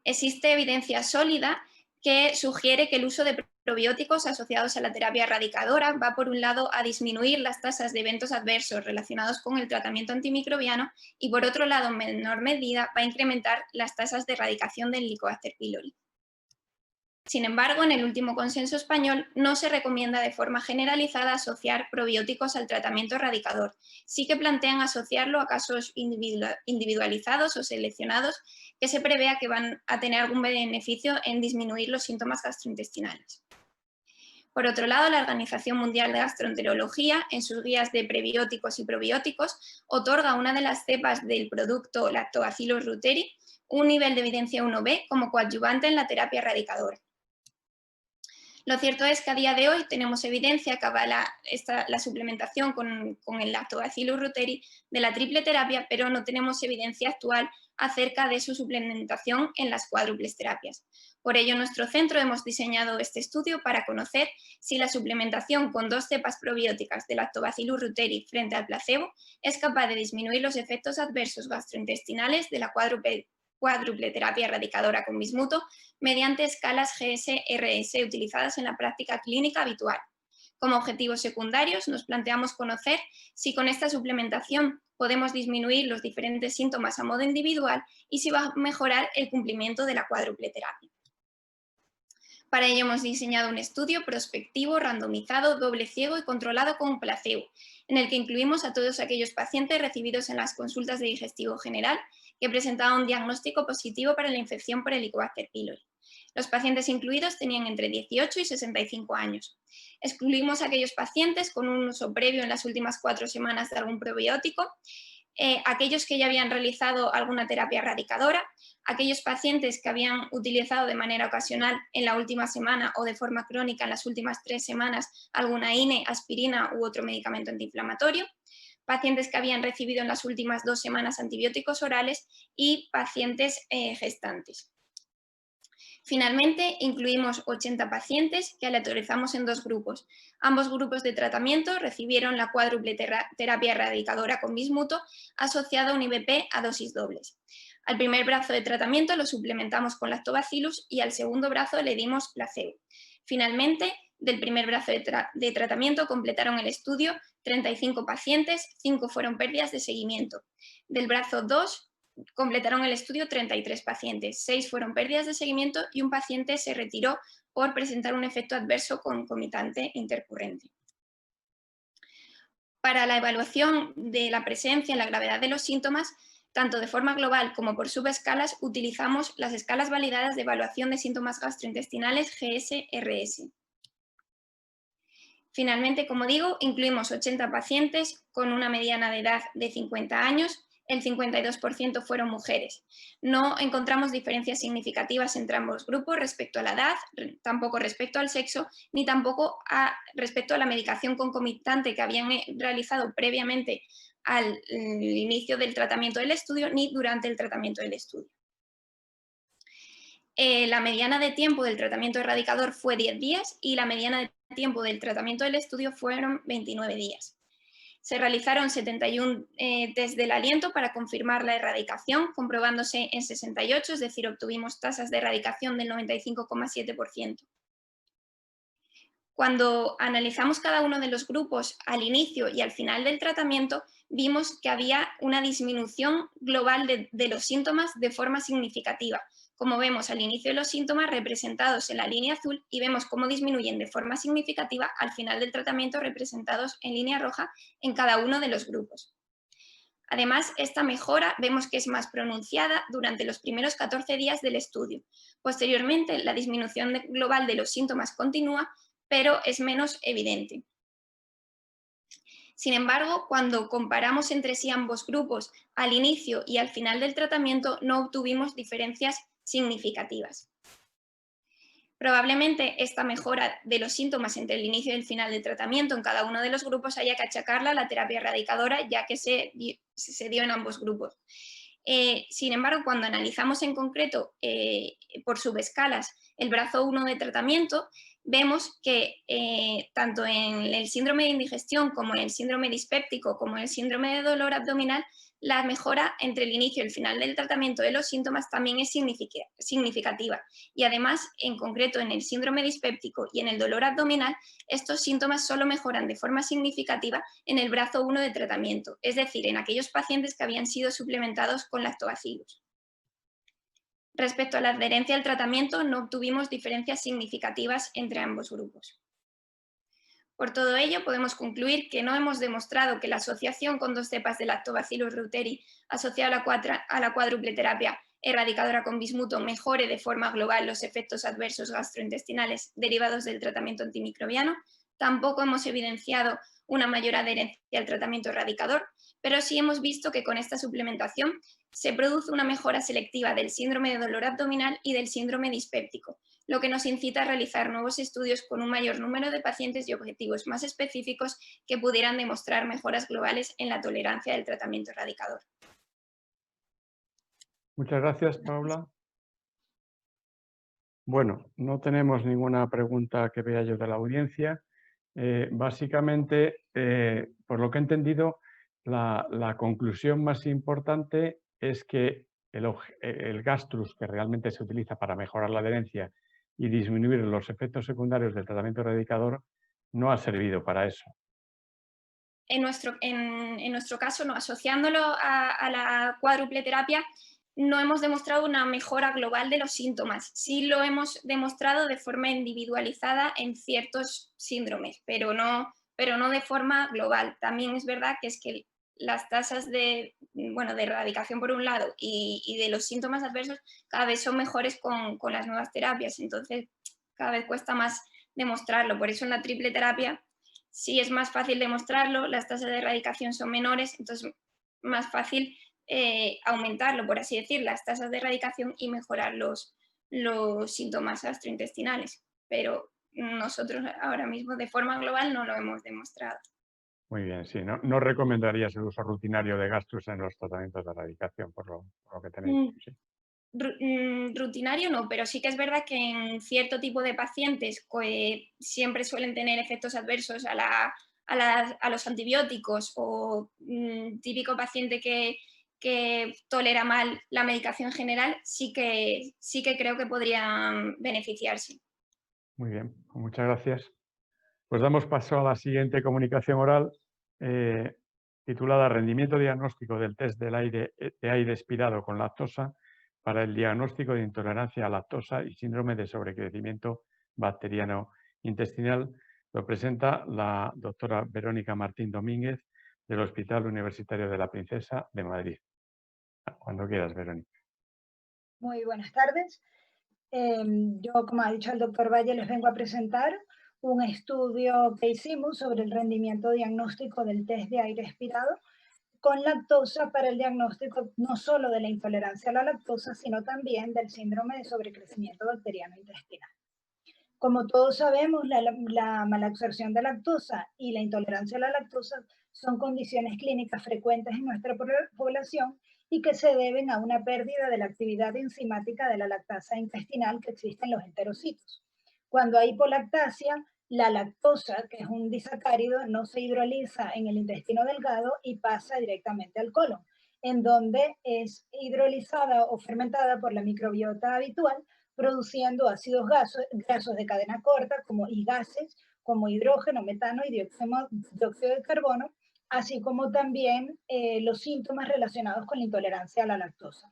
Existe evidencia sólida que sugiere que el uso de probióticos asociados a la terapia erradicadora va, por un lado, a disminuir las tasas de eventos adversos relacionados con el tratamiento antimicrobiano y, por otro lado, en menor medida, va a incrementar las tasas de erradicación del Helicobacter pylori. Sin embargo, en el último consenso español no se recomienda de forma generalizada asociar probióticos al tratamiento erradicador. Sí que plantean asociarlo a casos individualizados o seleccionados que se prevea que van a tener algún beneficio en disminuir los síntomas gastrointestinales. Por otro lado, la Organización Mundial de Gastroenterología, en sus guías de prebióticos y probióticos, otorga a una de las cepas del producto Lactobacillus reuteri un nivel de evidencia 1B como coadyuvante en la terapia erradicadora. Lo cierto es que a día de hoy tenemos evidencia que avala la suplementación con el Lactobacillus reuteri de la triple terapia, pero no tenemos evidencia actual acerca de su suplementación en las cuádruples terapias. Por ello, en nuestro centro hemos diseñado este estudio para conocer si la suplementación con 2 cepas probióticas de Lactobacillus reuteri frente al placebo es capaz de disminuir los efectos adversos gastrointestinales de la cuádruple terapia erradicadora con bismuto mediante escalas GS-RS utilizadas en la práctica clínica habitual. Como objetivos secundarios, nos planteamos conocer si con esta suplementación podemos disminuir los diferentes síntomas a modo individual y si va a mejorar el cumplimiento de la cuádruple terapia. Para ello hemos diseñado un estudio prospectivo, randomizado, doble ciego y controlado con placebo, en el que incluimos a todos aquellos pacientes recibidos en las consultas de digestivo general que presentaban un diagnóstico positivo para la infección por Helicobacter pylori. Los pacientes incluidos tenían entre 18 y 65 años. Excluimos a aquellos pacientes con un uso previo en las últimas 4 semanas de algún probiótico, aquellos que ya habían realizado alguna terapia erradicadora, aquellos pacientes que habían utilizado de manera ocasional en la última semana o de forma crónica en las últimas 3 semanas alguna INE, aspirina u otro medicamento antiinflamatorio, pacientes que habían recibido en las últimas 2 semanas antibióticos orales y pacientes gestantes. Finalmente, incluimos 80 pacientes que aleatorizamos en 2 grupos. Ambos grupos de tratamiento recibieron la cuádruple terapia erradicadora con bismuto asociada a un IVP a dosis dobles. Al primer brazo de tratamiento lo suplementamos con lactobacillus y al segundo brazo le dimos placebo. Finalmente, del primer brazo de tratamiento completaron el estudio 35 pacientes, 5 fueron pérdidas de seguimiento. Del brazo 2 completaron el estudio 33 pacientes, 6 fueron pérdidas de seguimiento y un paciente se retiró por presentar un efecto adverso concomitante intercurrente. Para la evaluación de la presencia y la gravedad de los síntomas, tanto de forma global como por subescalas, utilizamos las escalas validadas de evaluación de síntomas gastrointestinales GS-RS. Finalmente, como digo, incluimos 80 pacientes con una mediana de edad de 50 años, el 52% fueron mujeres. No encontramos diferencias significativas entre ambos grupos respecto a la edad, tampoco respecto al sexo, ni tampoco respecto a la medicación concomitante que habían realizado previamente al inicio del tratamiento del estudio, ni durante el tratamiento del estudio. La mediana de tiempo del tratamiento erradicador fue 10 días y la mediana de tiempo del tratamiento del estudio fueron 29 días. Se realizaron 71 test del aliento para confirmar la erradicación, comprobándose en 68, es decir, obtuvimos tasas de erradicación del 95,7%. Cuando analizamos cada uno de los grupos al inicio y al final del tratamiento, vimos que había una disminución global de los síntomas de forma significativa. Como vemos al inicio de los síntomas representados en la línea azul y vemos cómo disminuyen de forma significativa al final del tratamiento representados en línea roja en cada uno de los grupos. Además, esta mejora vemos que es más pronunciada durante los primeros 14 días del estudio. Posteriormente, la disminución global de los síntomas continúa, pero es menos evidente. Sin embargo, cuando comparamos entre sí ambos grupos al inicio y al final del tratamiento, no obtuvimos diferencias significativas. Probablemente esta mejora de los síntomas entre el inicio y el final del tratamiento en cada uno de los grupos haya que achacarla a la terapia erradicadora, ya que se dio en ambos grupos. Sin embargo, cuando analizamos en concreto por subescalas el brazo 1 de tratamiento, vemos que tanto en el síndrome de indigestión como en el síndrome dispéptico como en el síndrome de dolor abdominal, la mejora entre el inicio y el final del tratamiento de los síntomas también es significativa. Y además, en concreto en el síndrome dispéptico y en el dolor abdominal, estos síntomas solo mejoran de forma significativa en el brazo 1 de tratamiento, es decir, en aquellos pacientes que habían sido suplementados con lactobacillus. Respecto a la adherencia al tratamiento, no obtuvimos diferencias significativas entre ambos grupos. Por todo ello, podemos concluir que no hemos demostrado que la asociación con 2 cepas de Lactobacillus reuteri asociada a la cuádruple terapia erradicadora con bismuto mejore de forma global los efectos adversos gastrointestinales derivados del tratamiento antimicrobiano. Tampoco hemos evidenciado una mayor adherencia al tratamiento erradicador, pero sí hemos visto que con esta suplementación se produce una mejora selectiva del síndrome de dolor abdominal y del síndrome dispéptico, lo que nos incita a realizar nuevos estudios con un mayor número de pacientes y objetivos más específicos que pudieran demostrar mejoras globales en la tolerancia del tratamiento erradicador. Muchas gracias, Paula. Bueno, no tenemos ninguna pregunta que vea yo de la audiencia. Básicamente, por lo que he entendido, la conclusión más importante es que el gastrus, que realmente se utiliza para mejorar la adherencia y disminuir los efectos secundarios del tratamiento erradicador, no ha servido para eso. En nuestro caso, no, asociándolo a la cuádruple terapia, no hemos demostrado una mejora global de los síntomas. Sí lo hemos demostrado de forma individualizada en ciertos síndromes, pero no de forma global. También es verdad que es que las tasas de erradicación por un lado y de los síntomas adversos cada vez son mejores con las nuevas terapias, entonces cada vez cuesta más demostrarlo. Por eso en la triple terapia sí es más fácil demostrarlo, las tasas de erradicación son menores, entonces más fácil aumentarlo, por así decir, las tasas de erradicación y mejorar los síntomas gastrointestinales. Pero nosotros ahora mismo de forma global no lo hemos demostrado. Muy bien, sí. No recomendarías el uso rutinario de gastrus en los tratamientos de erradicación, por lo que tenéis. ¿Sí? Rutinario no, pero sí que es verdad que en cierto tipo de pacientes siempre suelen tener efectos adversos a los antibióticos o típico paciente que tolera mal la medicación general, sí que creo que podrían beneficiarse. Muy bien, pues muchas gracias. Pues damos paso a la siguiente comunicación oral titulada Rendimiento diagnóstico del test de aire expirado con lactosa para el diagnóstico de intolerancia a lactosa y síndrome de sobrecrecimiento bacteriano intestinal. Lo presenta la doctora Verónica Martín Domínguez del Hospital Universitario de la Princesa de Madrid. Cuando quieras, Verónica. Muy buenas tardes. Yo, como ha dicho el doctor Valle, les vengo a presentar un estudio que hicimos sobre el rendimiento diagnóstico del test de aire expirado con lactosa para el diagnóstico no solo de la intolerancia a la lactosa, sino también del síndrome de sobrecrecimiento bacteriano intestinal. Como todos sabemos, la malabsorción de lactosa y la intolerancia a la lactosa son condiciones clínicas frecuentes en nuestra población y que se deben a una pérdida de la actividad enzimática de la lactasa intestinal que existe en los enterocitos. Cuando hay hipolactasia, La lactosa, que es un disacárido, no se hidroliza en el intestino delgado y pasa directamente al colon, en donde es hidrolizada o fermentada por la microbiota habitual, produciendo ácidos grasos de cadena corta y gases como hidrógeno, metano y dióxido de carbono, así como también los síntomas relacionados con la intolerancia a la lactosa.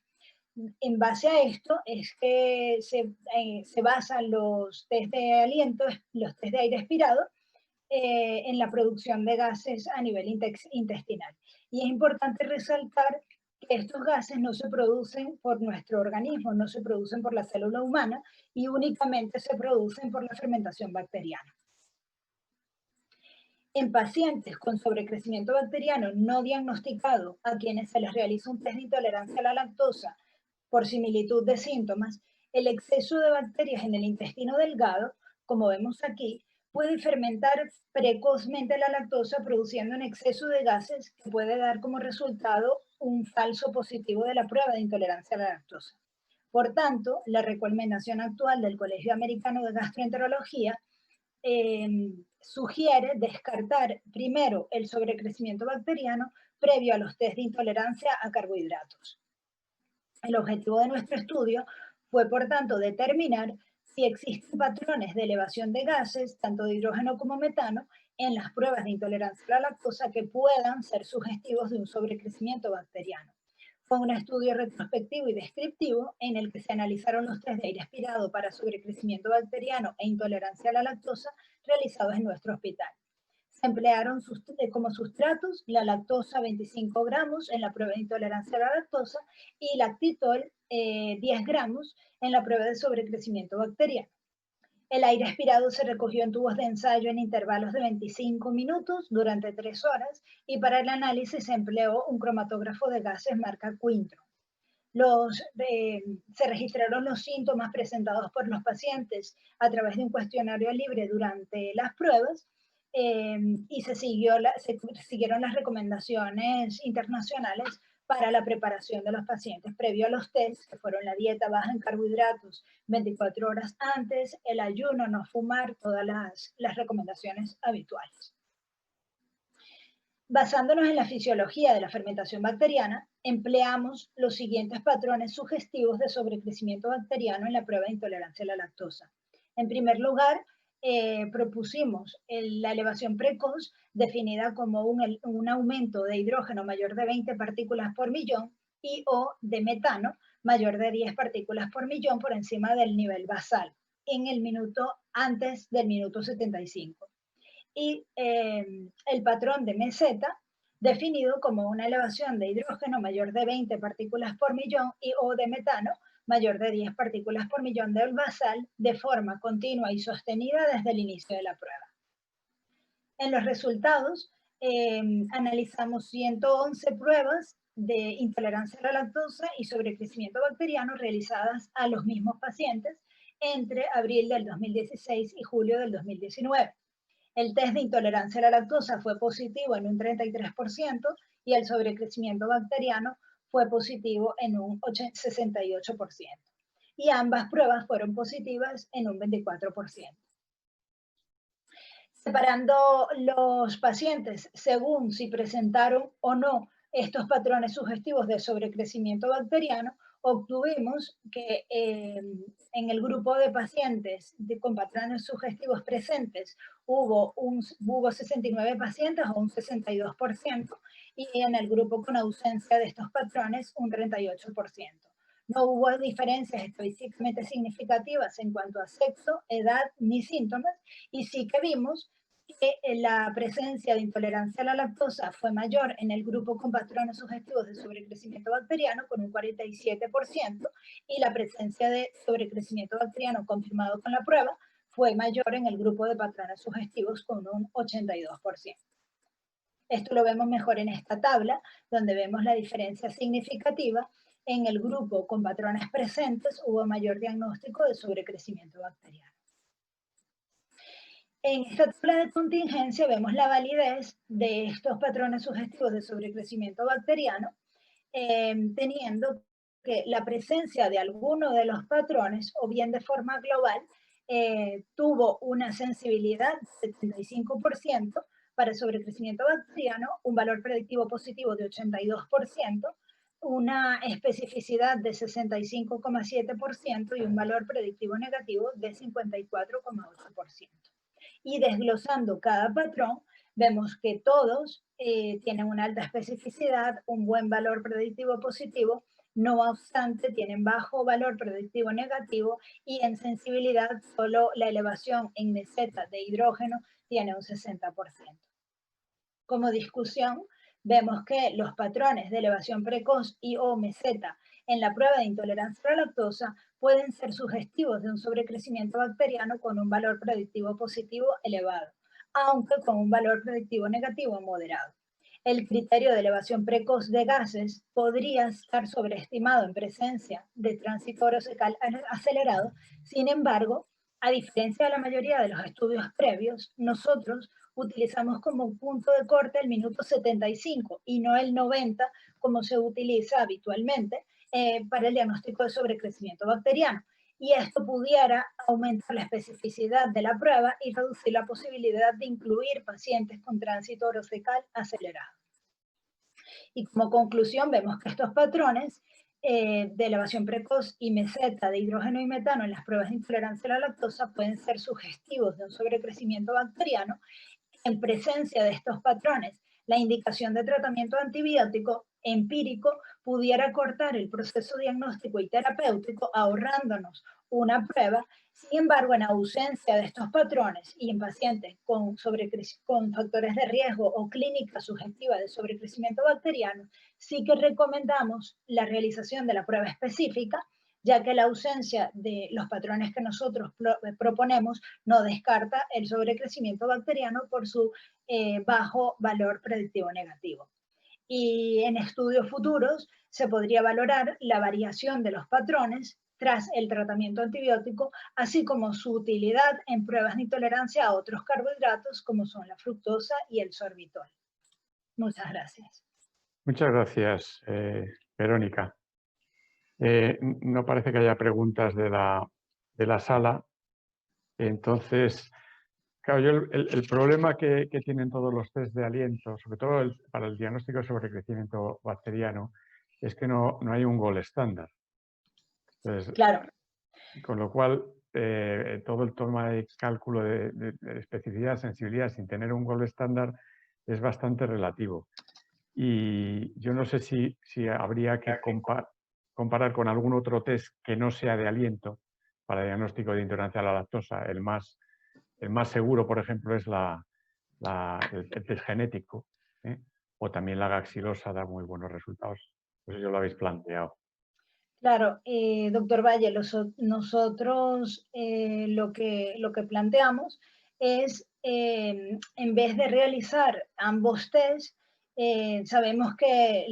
En base a esto es que se basan los test de aliento, los test de aire expirado, en la producción de gases a nivel intestinal. Y es importante resaltar que estos gases no se producen por nuestro organismo, no se producen por la célula humana y únicamente se producen por la fermentación bacteriana. En pacientes con sobrecrecimiento bacteriano no diagnosticado, a quienes se les realiza un test de intolerancia a la lactosa por similitud de síntomas, el exceso de bacterias en el intestino delgado, como vemos aquí, puede fermentar precozmente la lactosa produciendo un exceso de gases que puede dar como resultado un falso positivo de la prueba de intolerancia a la lactosa. Por tanto, la recomendación actual del Colegio Americano de Gastroenterología sugiere descartar primero el sobrecrecimiento bacteriano previo a los test de intolerancia a carbohidratos. El objetivo de nuestro estudio fue, por tanto, determinar si existen patrones de elevación de gases, tanto de hidrógeno como metano, en las pruebas de intolerancia a la lactosa que puedan ser sugestivos de un sobrecrecimiento bacteriano. Fue un estudio retrospectivo y descriptivo en el que se analizaron los test de aire expirado para sobrecrecimiento bacteriano e intolerancia a la lactosa realizados en nuestro hospital. Se emplearon como sustratos la lactosa 25 gramos en la prueba de intolerancia a la lactosa y lactitol 10 gramos en la prueba de sobrecrecimiento bacteriano. El aire expirado se recogió en tubos de ensayo en intervalos de 25 minutos durante 3 horas y para el análisis se empleó un cromatógrafo de gases marca Quintro. Se registraron los síntomas presentados por los pacientes a través de un cuestionario libre durante las pruebas y se siguieron las recomendaciones internacionales para la preparación de los pacientes previo a los tests, que fueron la dieta baja en carbohidratos 24 horas antes, el ayuno, no fumar, todas las recomendaciones habituales. Basándonos en la fisiología de la fermentación bacteriana, empleamos los siguientes patrones sugestivos de sobrecrecimiento bacteriano en la prueba de intolerancia a la lactosa. En primer lugar, propusimos la elevación precoz, definida como un aumento de hidrógeno mayor de 20 partículas por millón y o de metano mayor de 10 partículas por millón por encima del nivel basal en el minuto antes del minuto 75. Y el patrón de meseta, definido como una elevación de hidrógeno mayor de 20 partículas por millón y o de metano mayor de 10 partículas por millón del basal de forma continua y sostenida desde el inicio de la prueba. En los resultados, analizamos 111 pruebas de intolerancia a la lactosa y sobrecrecimiento bacteriano realizadas a los mismos pacientes entre abril del 2016 y julio del 2019. El test de intolerancia a la lactosa fue positivo en un 33% y el sobrecrecimiento bacteriano fue positivo en un 68%. Y ambas pruebas fueron positivas en un 24%. Separando los pacientes según si presentaron o no estos patrones sugestivos de sobrecrecimiento bacteriano, obtuvimos que en el grupo de pacientes con patrones sugestivos presentes hubo 69 pacientes o un 62%, y en el grupo con ausencia de estos patrones un 38%. No hubo diferencias estadísticamente significativas en cuanto a sexo, edad ni síntomas, y sí que vimos que la presencia de intolerancia a la lactosa fue mayor en el grupo con patrones sugestivos de sobrecrecimiento bacteriano con un 47% y la presencia de sobrecrecimiento bacteriano confirmado con la prueba fue mayor en el grupo de patrones sugestivos con un 82%. Esto lo vemos mejor en esta tabla, donde vemos la diferencia significativa. En el grupo con patrones presentes hubo mayor diagnóstico de sobrecrecimiento bacteriano. En esta tabla de contingencia vemos la validez de estos patrones sugestivos de sobrecrecimiento bacteriano, teniendo que la presencia de alguno de los patrones, o bien de forma global, tuvo una sensibilidad de 75% para el sobrecrecimiento bacteriano, un valor predictivo positivo de 82%, una especificidad de 65,7% y un valor predictivo negativo de 54,8%. Y desglosando cada patrón, vemos que todos tienen una alta especificidad, un buen valor predictivo positivo, no obstante tienen bajo valor predictivo negativo y en sensibilidad solo la elevación en meseta de hidrógeno tiene un 60%. Como discusión, vemos que los patrones de elevación precoz y o meseta en la prueba de intolerancia a la lactosa pueden ser sugestivos de un sobrecrecimiento bacteriano con un valor predictivo positivo elevado, aunque con un valor predictivo negativo moderado. El criterio de elevación precoz de gases podría estar sobreestimado en presencia de tránsito orocecal acelerado. Sin embargo, a diferencia de la mayoría de los estudios previos, nosotros utilizamos como punto de corte el minuto 75 y no el 90 como se utiliza habitualmente para el diagnóstico de sobrecrecimiento bacteriano. Y esto pudiera aumentar la especificidad de la prueba y reducir la posibilidad de incluir pacientes con tránsito orocecal acelerado. Y como conclusión vemos que estos patrones de elevación precoz y meseta de hidrógeno y metano en las pruebas de intolerancia a la lactosa pueden ser sugestivos de un sobrecrecimiento bacteriano. En presencia de estos patrones, la indicación de tratamiento antibiótico empírico pudiera cortar el proceso diagnóstico y terapéutico ahorrándonos una prueba. Sin embargo, en ausencia de estos patrones y en pacientes con factores de riesgo o clínica sugestiva de sobrecrecimiento bacteriano, sí que recomendamos la realización de la prueba específica, ya que la ausencia de los patrones que nosotros proponemos no descarta el sobrecrecimiento bacteriano por su bajo valor predictivo negativo. Y en estudios futuros se podría valorar la variación de los patrones tras el tratamiento antibiótico, así como su utilidad en pruebas de intolerancia a otros carbohidratos como son la fructosa y el sorbitol. Muchas gracias. Muchas gracias, Verónica. No parece que haya preguntas de la sala. Entonces, claro, yo el problema que tienen todos los test de aliento, sobre todo para el diagnóstico de sobrecrecimiento bacteriano, es que no hay un gol estándar. Entonces, claro. Con lo cual, todo el toma de cálculo de especificidad, sensibilidad, sin tener un gol estándar, es bastante relativo. Y yo no sé si habría que comparar con algún otro test que no sea de aliento para diagnóstico de intolerancia a la lactosa. El más seguro, por ejemplo, es el test genético, ¿eh? O también la gaxilosa da muy buenos resultados. Pues eso lo habéis planteado. Claro, doctor Valle, nosotros lo que planteamos es, en vez de realizar ambos test, sabemos que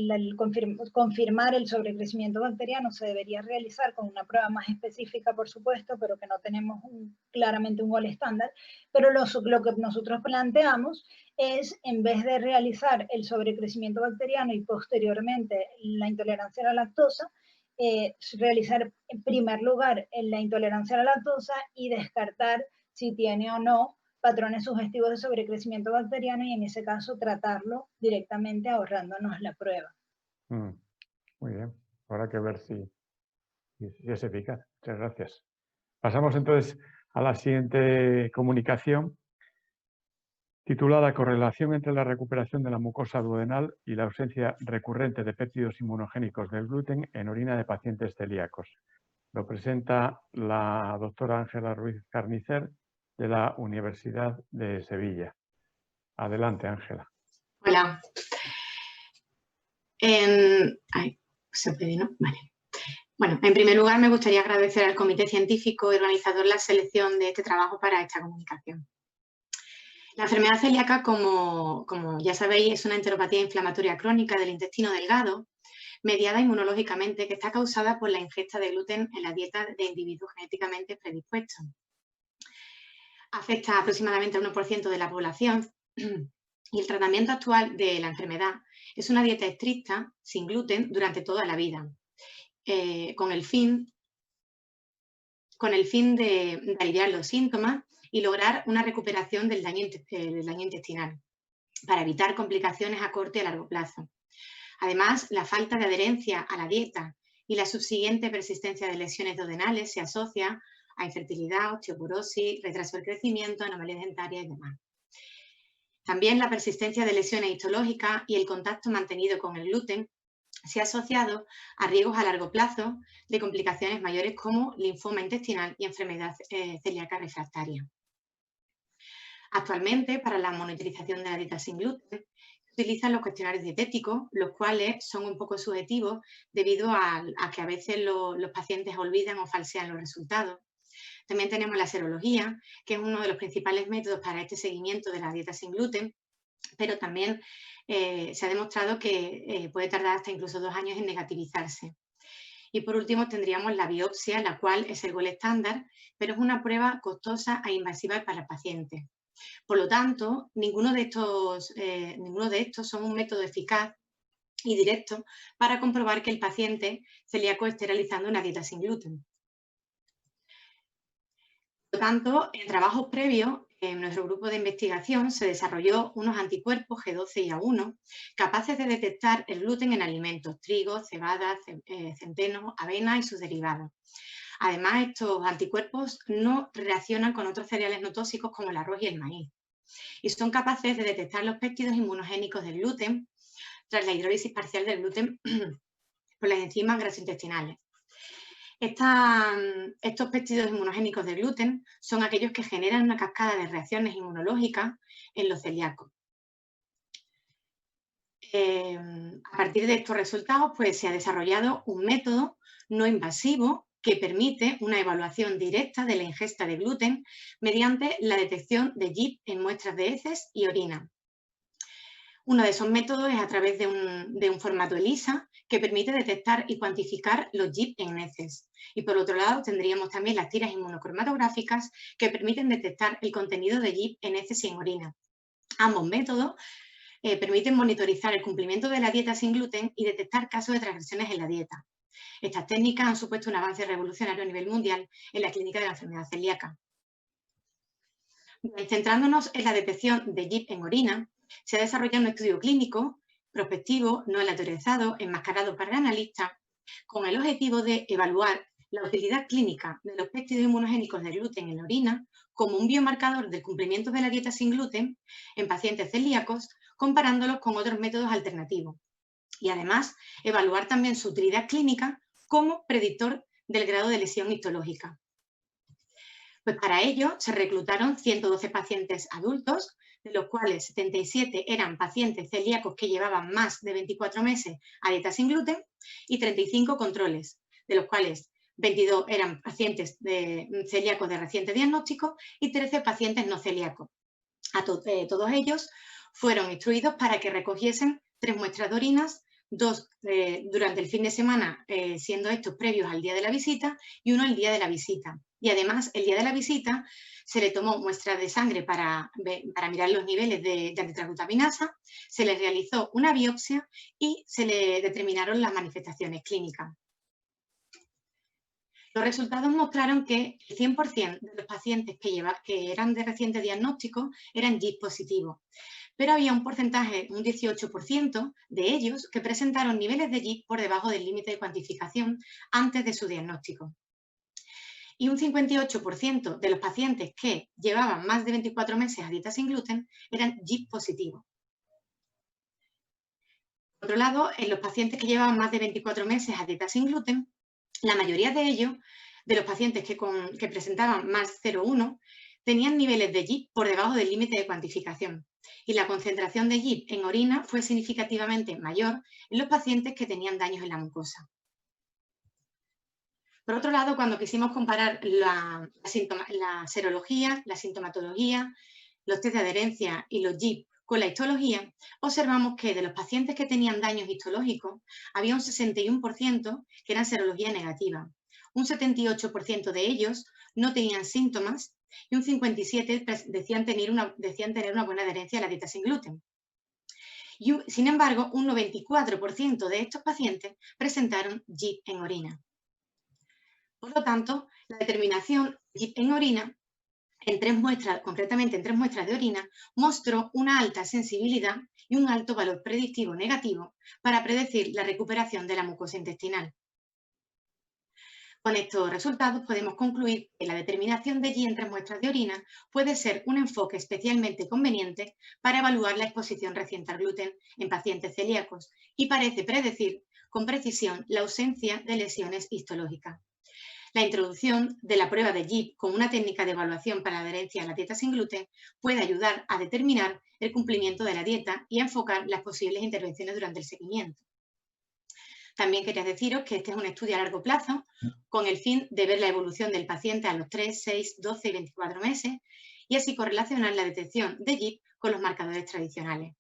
confirmar el sobrecrecimiento bacteriano se debería realizar con una prueba más específica, por supuesto, pero que no tenemos claramente un gol estándar, pero lo que nosotros planteamos es, en vez de realizar el sobrecrecimiento bacteriano y posteriormente la intolerancia a la lactosa, realizar en primer lugar la intolerancia a la lactosa y descartar si tiene o no patrones sugestivos de sobrecrecimiento bacteriano y en ese caso tratarlo directamente ahorrándonos la prueba. Muy bien, habrá que ver si es eficaz. Muchas gracias. Pasamos entonces a la siguiente comunicación, titulada Correlación entre la recuperación de la mucosa duodenal y la ausencia recurrente de péptidos inmunogénicos del gluten en orina de pacientes celíacos. Lo presenta la doctora Ángela Ruiz Carnicer de la Universidad de Sevilla. Adelante, Ángela. Hola. ¿Se puede, no? Vale. Bueno, en primer lugar me gustaría agradecer al comité científico y organizador la selección de este trabajo para esta comunicación. La enfermedad celíaca, como ya sabéis, es una enteropatía inflamatoria crónica del intestino delgado, mediada inmunológicamente, que está causada por la ingesta de gluten en la dieta de individuos genéticamente predispuestos. Afecta aproximadamente al 1% de la población y el tratamiento actual de la enfermedad es una dieta estricta, sin gluten, durante toda la vida, con el fin con el fin de aliviar los síntomas y lograr una recuperación del daño intestinal, para evitar complicaciones a corto y a largo plazo. Además, la falta de adherencia a la dieta y la subsiguiente persistencia de lesiones duodenales se asocia a infertilidad, osteoporosis, retraso del crecimiento, anomalías dentarias y demás. También la persistencia de lesiones histológicas y el contacto mantenido con el gluten se ha asociado a riesgos a largo plazo de complicaciones mayores como linfoma intestinal y enfermedad celíaca refractaria. Actualmente, para la monitorización de la dieta sin gluten, se utilizan los cuestionarios dietéticos, los cuales son un poco subjetivos debido a que a veces los pacientes olvidan o falsean los resultados. También tenemos la serología, que es uno de los principales métodos para este seguimiento de la dieta sin gluten, pero también se ha demostrado que puede tardar hasta incluso 2 años en negativizarse. Y por último tendríamos la biopsia, la cual es el gold estándar, pero es una prueba costosa e invasiva para el paciente. Por lo tanto, ninguno de estos son un método eficaz y directo para comprobar que el paciente celíaco esté realizando una dieta sin gluten. Por lo tanto, en trabajos previos, en nuestro grupo de investigación se desarrolló unos anticuerpos G12 y A1 capaces de detectar el gluten en alimentos, trigo, cebada, centeno, avena y sus derivados. Además, estos anticuerpos no reaccionan con otros cereales no tóxicos como el arroz y el maíz y son capaces de detectar los péptidos inmunogénicos del gluten tras la hidrólisis parcial del gluten por las enzimas gastrointestinales. Estos péptidos inmunogénicos del gluten son aquellos que generan una cascada de reacciones inmunológicas en los celíacos. A partir de estos resultados, pues, se ha desarrollado un método no invasivo que permite una evaluación directa de la ingesta de gluten mediante la detección de GIP en muestras de heces y orina. Uno de esos métodos es a través de un formato ELISA que permite detectar y cuantificar los GIP en heces. Y por otro lado tendríamos también las tiras inmunocromatográficas que permiten detectar el contenido de GIP en heces y en orina. Ambos métodos permiten monitorizar el cumplimiento de la dieta sin gluten y detectar casos de transgresiones en la dieta. Estas técnicas han supuesto un avance revolucionario a nivel mundial en la clínica de la enfermedad celíaca. Centrándonos en la detección de GIP en orina, se ha desarrollado un estudio clínico, prospectivo, no aleatorizado, enmascarado para el analista, con el objetivo de evaluar la utilidad clínica de los péptidos inmunogénicos de gluten en la orina como un biomarcador del cumplimiento de la dieta sin gluten en pacientes celíacos, comparándolos con otros métodos alternativos. Y además, evaluar también su utilidad clínica como predictor del grado de lesión histológica. Pues para ello se reclutaron 112 pacientes adultos, de los cuales 77 eran pacientes celíacos que llevaban más de 24 meses a dieta sin gluten y 35 controles, de los cuales 22 eran pacientes celíacos de reciente diagnóstico y 13 pacientes no celíacos. Todos ellos fueron instruidos para que recogiesen 3 muestras de orinas, 2 durante el fin de semana, siendo estos previos al día de la visita, y 1 el día de la visita. Y además, el día de la visita se le tomó muestras de sangre para mirar los niveles de antitransglutaminasa, se le realizó una biopsia y se le determinaron las manifestaciones clínicas. Los resultados mostraron que el 100% de los pacientes que eran de reciente diagnóstico eran GIP positivos, pero había un porcentaje, un 18% de ellos que presentaron niveles de GIP por debajo del límite de cuantificación antes de su diagnóstico. Y un 58% de los pacientes que llevaban más de 24 meses a dieta sin gluten eran GIP positivos. Por otro lado, en los pacientes que llevaban más de 24 meses a dieta sin gluten, la mayoría de ellos, de los pacientes que presentaban más 0,1, tenían niveles de GIP por debajo del límite de cuantificación. Y la concentración de GIP en orina fue significativamente mayor en los pacientes que tenían daños en la mucosa. Por otro lado, cuando quisimos comparar la serología, la sintomatología, los test de adherencia y los GIP con la histología, observamos que de los pacientes que tenían daños histológicos, había un 61% que eran serología negativa, un 78% de ellos no tenían síntomas y un 57% decían tener una buena adherencia a la dieta sin gluten. Y, sin embargo, un 94% de estos pacientes presentaron GIP en orina. Por lo tanto, la determinación en orina, en 3 muestras, concretamente en 3 muestras de orina, mostró una alta sensibilidad y un alto valor predictivo negativo para predecir la recuperación de la mucosa intestinal. Con estos resultados podemos concluir que la determinación de Yi en 3 muestras de orina puede ser un enfoque especialmente conveniente para evaluar la exposición reciente al gluten en pacientes celíacos y parece predecir con precisión la ausencia de lesiones histológicas. La introducción de la prueba de Yi como una técnica de evaluación para la adherencia a la dieta sin gluten puede ayudar a determinar el cumplimiento de la dieta y a enfocar las posibles intervenciones durante el seguimiento. También quería deciros que este es un estudio a largo plazo con el fin de ver la evolución del paciente a los 3, 6, 12 y 24 meses y así correlacionar la detección de Yi con los marcadores tradicionales.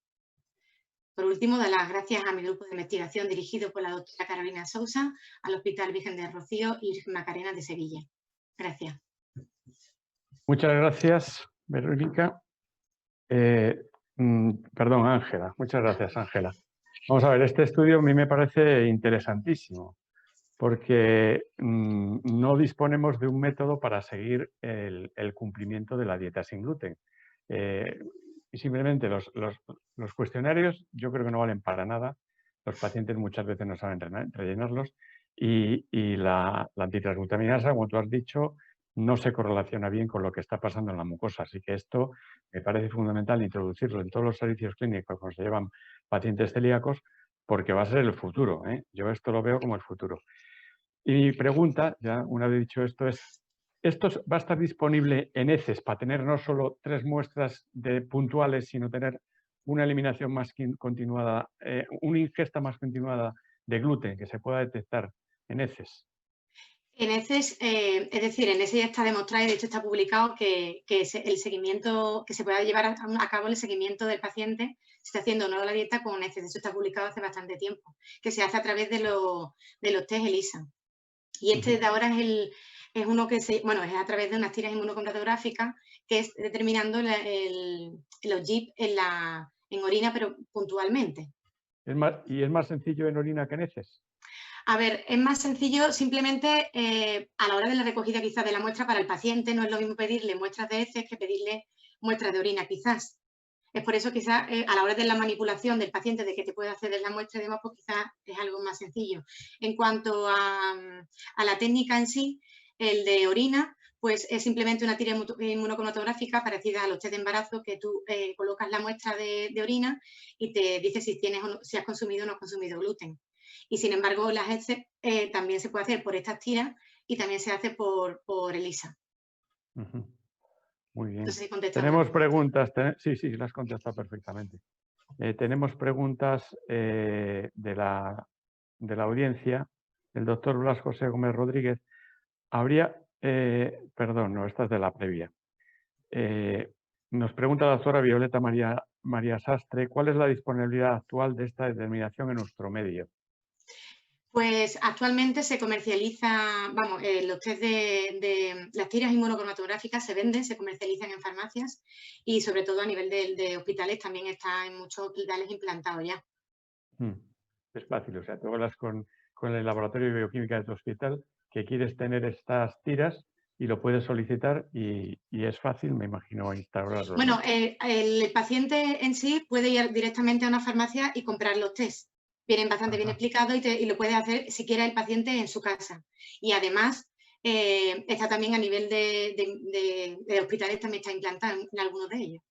Por último, dar las gracias a mi grupo de investigación dirigido por la doctora Carolina Sousa, al Hospital Virgen del Rocío y Virgen Macarena de Sevilla. Gracias. Muchas gracias, Verónica. Perdón, Ángela. Muchas gracias, Ángela. Vamos a ver, este estudio a mí me parece interesantísimo porque no disponemos de un método para seguir el cumplimiento de la dieta sin gluten. Y simplemente los cuestionarios yo creo que no valen para nada. Los pacientes muchas veces no saben rellenarlos y la antitransglutaminasa, como tú has dicho, no se correlaciona bien con lo que está pasando en la mucosa. Así que esto me parece fundamental introducirlo en todos los servicios clínicos cuando se llevan pacientes celíacos porque va a ser el futuro, ¿eh? Yo esto lo veo como el futuro. Y mi pregunta, ya una vez dicho esto, es: ¿esto va a estar disponible en heces para tener no solo 3 muestras puntuales, sino tener una eliminación más continuada, una ingesta más continuada de gluten que se pueda detectar en heces? En heces, es decir, en ese ya está demostrado y de hecho está publicado que el seguimiento, que se pueda llevar a cabo el seguimiento del paciente, se está haciendo no la dieta con heces, eso está publicado hace bastante tiempo, que se hace a través de los test ELISA. Y este de ahora es uno que es a través de unas tiras inmunocromatográficas que es determinando los GIP en orina, pero puntualmente. ¿Y es más sencillo en orina que en heces? A ver, es más sencillo simplemente a la hora de la recogida quizás de la muestra para el paciente, no es lo mismo pedirle muestras de heces que pedirle muestras de orina quizás. Es por eso quizás a la hora de la manipulación del paciente de que te pueda acceder la muestra y demás, pues quizás es algo más sencillo. En cuanto a la técnica en sí, el de orina, pues es simplemente una tira inmunocromatográfica parecida a los test de embarazo que tú colocas la muestra de orina y te dice si has consumido o no has consumido gluten. Y sin embargo, las heces también se puede hacer por estas tiras y también se hace por ELISA. Muy bien. Entonces, tenemos preguntas. Sí, las has contestado perfectamente. Tenemos preguntas de la audiencia. El doctor Blas José Gómez Rodríguez. Perdón, no, esta es de la previa. Nos pregunta la doctora Violeta María Sastre, ¿cuál es la disponibilidad actual de esta determinación en nuestro medio? Pues actualmente se comercializa, los test de las tiras inmunocromatográficas se venden, se comercializan en farmacias y sobre todo a nivel de hospitales también está en muchos hospitales implantado ya. Es fácil, o sea, tú hablas con el laboratorio de bioquímica de tu hospital que quieres tener estas tiras y lo puedes solicitar y es fácil, me imagino, instaurarlo. Bueno, el paciente en sí puede ir directamente a una farmacia y comprar los test. Vienen bastante bien explicados y lo puede hacer si quiere el paciente en su casa. Y además, está también a nivel de hospitales, también está implantado en algunos de ellos.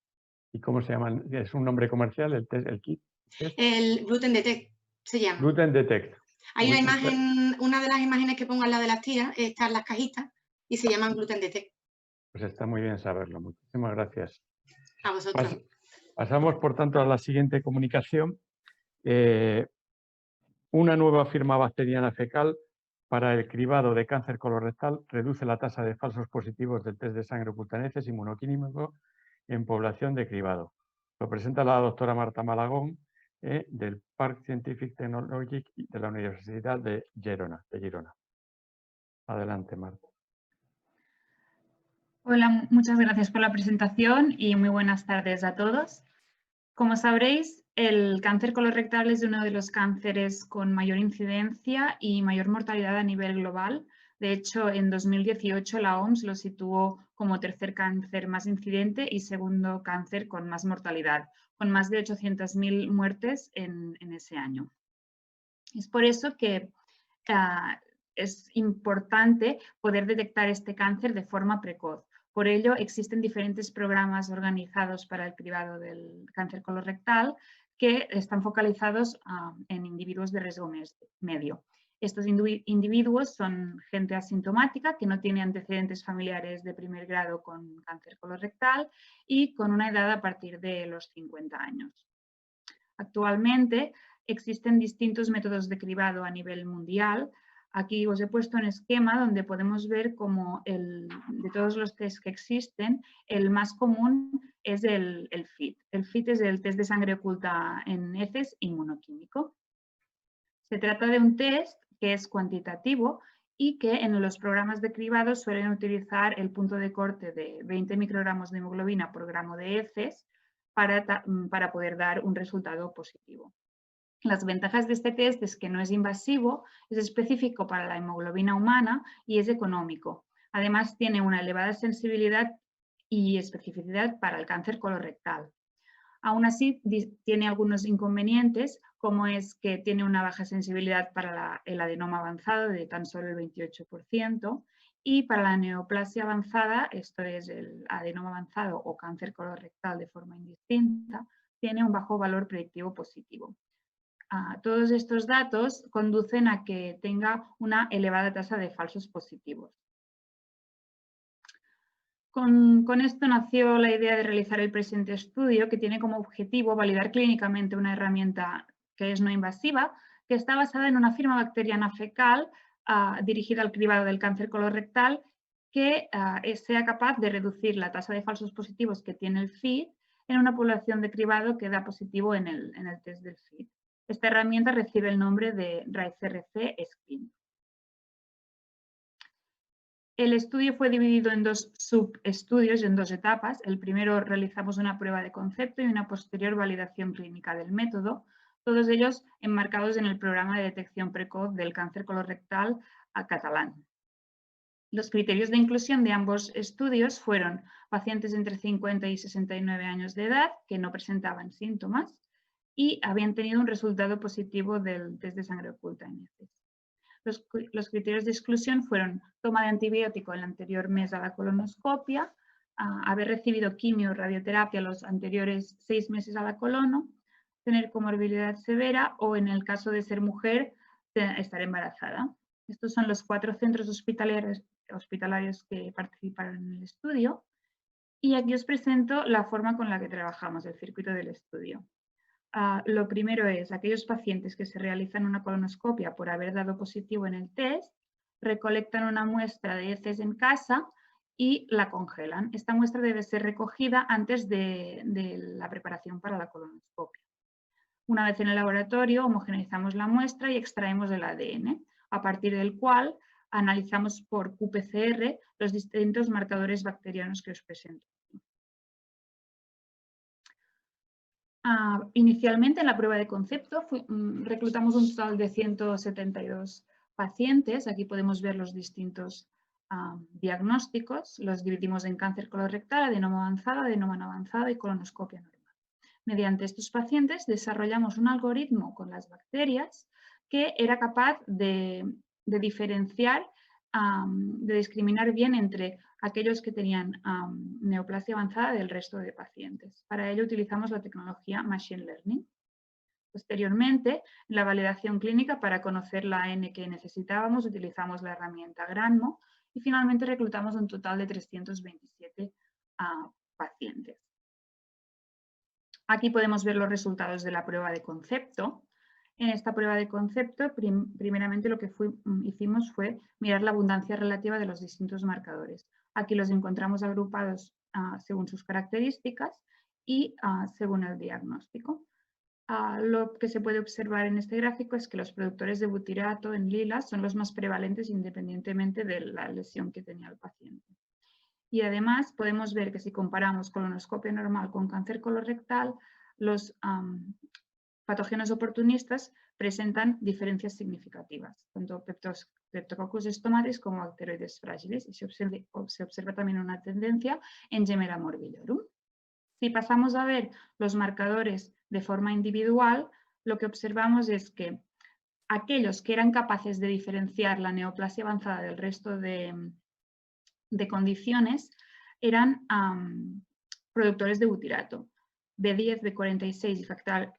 ¿Y cómo se llaman? ¿Es un nombre comercial el test, el kit? El Gluten Detect se llama. Gluten Detect. Hay una imagen, una de las imágenes que pongo al lado de las tiras, están las cajitas y se llaman Gluten Detect. Pues está muy bien saberlo. Muchísimas gracias. A vosotros. Pasamos, por tanto, a la siguiente comunicación. Una nueva firma bacteriana fecal para el cribado de cáncer colorectal reduce la tasa de falsos positivos del test de sangre ocultaneces inmunoquímico en población de cribado. Lo presenta la doctora Marta Malagón del Parc Scientific Technologic de la Universidad de Girona. Adelante, Marta. Hola, muchas gracias por la presentación y muy buenas tardes a todos. Como sabréis, el cáncer colorectal es uno de los cánceres con mayor incidencia y mayor mortalidad a nivel global, De hecho, en 2018 la OMS lo situó como tercer cáncer más incidente y segundo cáncer con más mortalidad, con más de 800.000 muertes en ese año. Es por eso que es importante poder detectar este cáncer de forma precoz. Por ello, existen diferentes programas organizados para el cribado del cáncer colorectal que están focalizados en individuos de riesgo medio. Estos individuos son gente asintomática que no tiene antecedentes familiares de primer grado con cáncer colorectal y con una edad a partir de los 50 años. Actualmente existen distintos métodos de cribado a nivel mundial. Aquí os he puesto un esquema donde podemos ver cómo de todos los test que existen, el más común es el FIT. El FIT es el test de sangre oculta en heces inmunoquímico. Se trata de un test que es cuantitativo y que en los programas de cribado suelen utilizar el punto de corte de 20 microgramos de hemoglobina por gramo de heces para poder dar un resultado positivo. Las ventajas de este test es que no es invasivo, es específico para la hemoglobina humana y es económico. Además, tiene una elevada sensibilidad y especificidad para el cáncer colorectal. Aún así, tiene algunos inconvenientes, como es que tiene una baja sensibilidad para el adenoma avanzado de tan solo el 28% y para la neoplasia avanzada, esto es el adenoma avanzado o cáncer colorectal de forma indistinta, tiene un bajo valor predictivo positivo. Todos estos datos conducen a que tenga una elevada tasa de falsos positivos. Con esto nació la idea de realizar el presente estudio, que tiene como objetivo validar clínicamente una herramienta que es no invasiva, que está basada en una firma bacteriana fecal dirigida al cribado del cáncer colorectal, que sea capaz de reducir la tasa de falsos positivos que tiene el FIT en una población de cribado que da positivo en el test del FIT. Esta herramienta recibe el nombre de RAISE-RC Screen. El estudio fue dividido en dos subestudios, en dos etapas. El primero realizamos una prueba de concepto y una posterior validación clínica del método, todos ellos enmarcados en el programa de detección precoz del cáncer colorectal catalán. Los criterios de inclusión de ambos estudios fueron pacientes entre 50 y 69 años de edad que no presentaban síntomas y habían tenido un resultado positivo del test de sangre oculta en heces. Los criterios de exclusión fueron toma de antibiótico el anterior mes a la colonoscopia, haber recibido quimio o radioterapia los anteriores 6 meses a la colono, tener comorbilidad severa o, en el caso de ser mujer, estar embarazada. Estos son los 4 centros hospitalarios que participaron en el estudio y aquí os presento la forma con la que trabajamos, el circuito del estudio. Lo primero es aquellos pacientes que se realizan una colonoscopia por haber dado positivo en el test, recolectan una muestra de heces en casa y la congelan. Esta muestra debe ser recogida antes de la preparación para la colonoscopia. Una vez en el laboratorio, homogeneizamos la muestra y extraemos el ADN, a partir del cual analizamos por qPCR los distintos marcadores bacterianos que os presento. Inicialmente en la prueba de concepto reclutamos un total de 172 pacientes. Aquí podemos ver los distintos diagnósticos. Los dividimos en cáncer colorectal, adenoma no avanzado y colonoscopia normal. Mediante estos pacientes desarrollamos un algoritmo con las bacterias que era capaz de diferenciar, de discriminar bien entre aquellos que tenían neoplasia avanzada del resto de pacientes. Para ello utilizamos la tecnología Machine Learning. Posteriormente, en la validación clínica, para conocer la N que necesitábamos, utilizamos la herramienta Granmo y finalmente reclutamos un total de 327 pacientes. Aquí podemos ver los resultados de la prueba de concepto. En esta prueba de concepto, primeramente lo que hicimos fue mirar la abundancia relativa de los distintos marcadores. Aquí los encontramos agrupados según sus características y según el diagnóstico. Lo que se puede observar en este gráfico es que los productores de butirato en lila son los más prevalentes independientemente de la lesión que tenía el paciente. Y además podemos ver que si comparamos colonoscopia normal con cáncer colorectal, los patógenos oportunistas presentan diferencias significativas, tanto Streptococcus stomatis como Bacteroides fragilis, y se observa también una tendencia en Gemella morbillorum. Si pasamos a ver los marcadores de forma individual, lo que observamos es que aquellos que eran capaces de diferenciar la neoplasia avanzada del resto de condiciones eran productores de butirato. B10, B46 y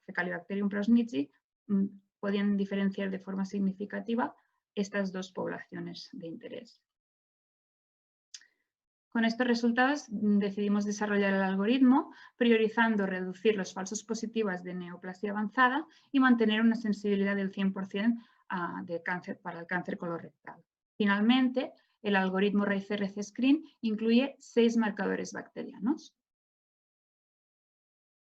Fecalibacterium prausnitzii podían diferenciar de forma significativa estas dos poblaciones de interés. Con estos resultados decidimos desarrollar el algoritmo priorizando reducir los falsos positivos de neoplasia avanzada y mantener una sensibilidad del 100% para el cáncer colorectal. Finalmente, el algoritmo RAICRC Screen incluye 6 marcadores bacterianos.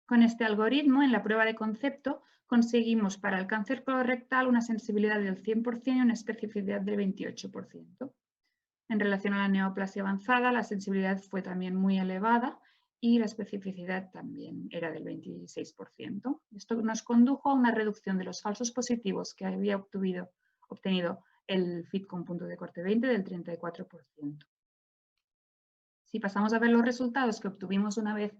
Con este algoritmo, en la prueba de concepto, conseguimos para el cáncer colorectal una sensibilidad del 100% y una especificidad del 28%. En relación a la neoplasia avanzada, la sensibilidad fue también muy elevada y la especificidad también era del 26%. Esto nos condujo a una reducción de los falsos positivos que había obtenido el FIT con punto de corte 20 del 34%. Si pasamos a ver los resultados que obtuvimos una vez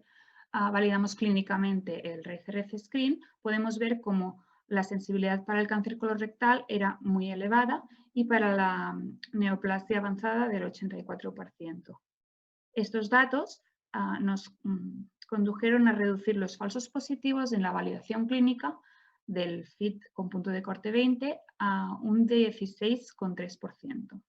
validamos clínicamente el RAICRC Screen, podemos ver cómo la sensibilidad para el cáncer colorectal era muy elevada y para la neoplasia avanzada del 84%. Estos datos nos condujeron a reducir los falsos positivos en la validación clínica del FIT con punto de corte 20 a un 16,3%.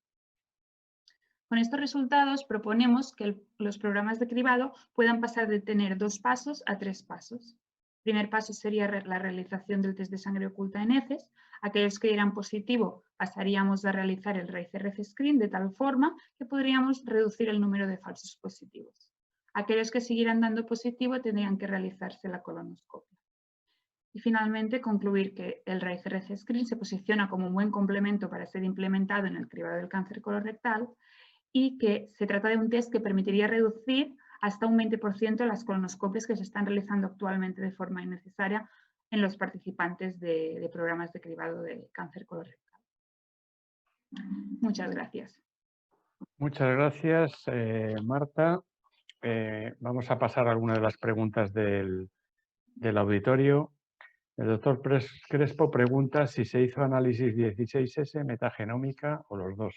Con estos resultados proponemos que los programas de cribado puedan pasar de tener 2 pasos a 3 pasos. El primer paso sería la realización del test de sangre oculta en heces. Aquellos que dieran positivo pasaríamos a realizar el RAICRC Screen de tal forma que podríamos reducir el número de falsos positivos. Aquellos que siguieran dando positivo tendrían que realizarse la colonoscopia. Y finalmente concluir que el RAICRC Screen se posiciona como un buen complemento para ser implementado en el cribado del cáncer colorectal y que se trata de un test que permitiría reducir hasta un 20% las colonoscopias que se están realizando actualmente de forma innecesaria en los participantes de programas de cribado de cáncer colorectal. Muchas gracias. Muchas gracias, Marta. Vamos a pasar a algunas de las preguntas del auditorio. El doctor Crespo pregunta si se hizo análisis 16S, metagenómica o los dos.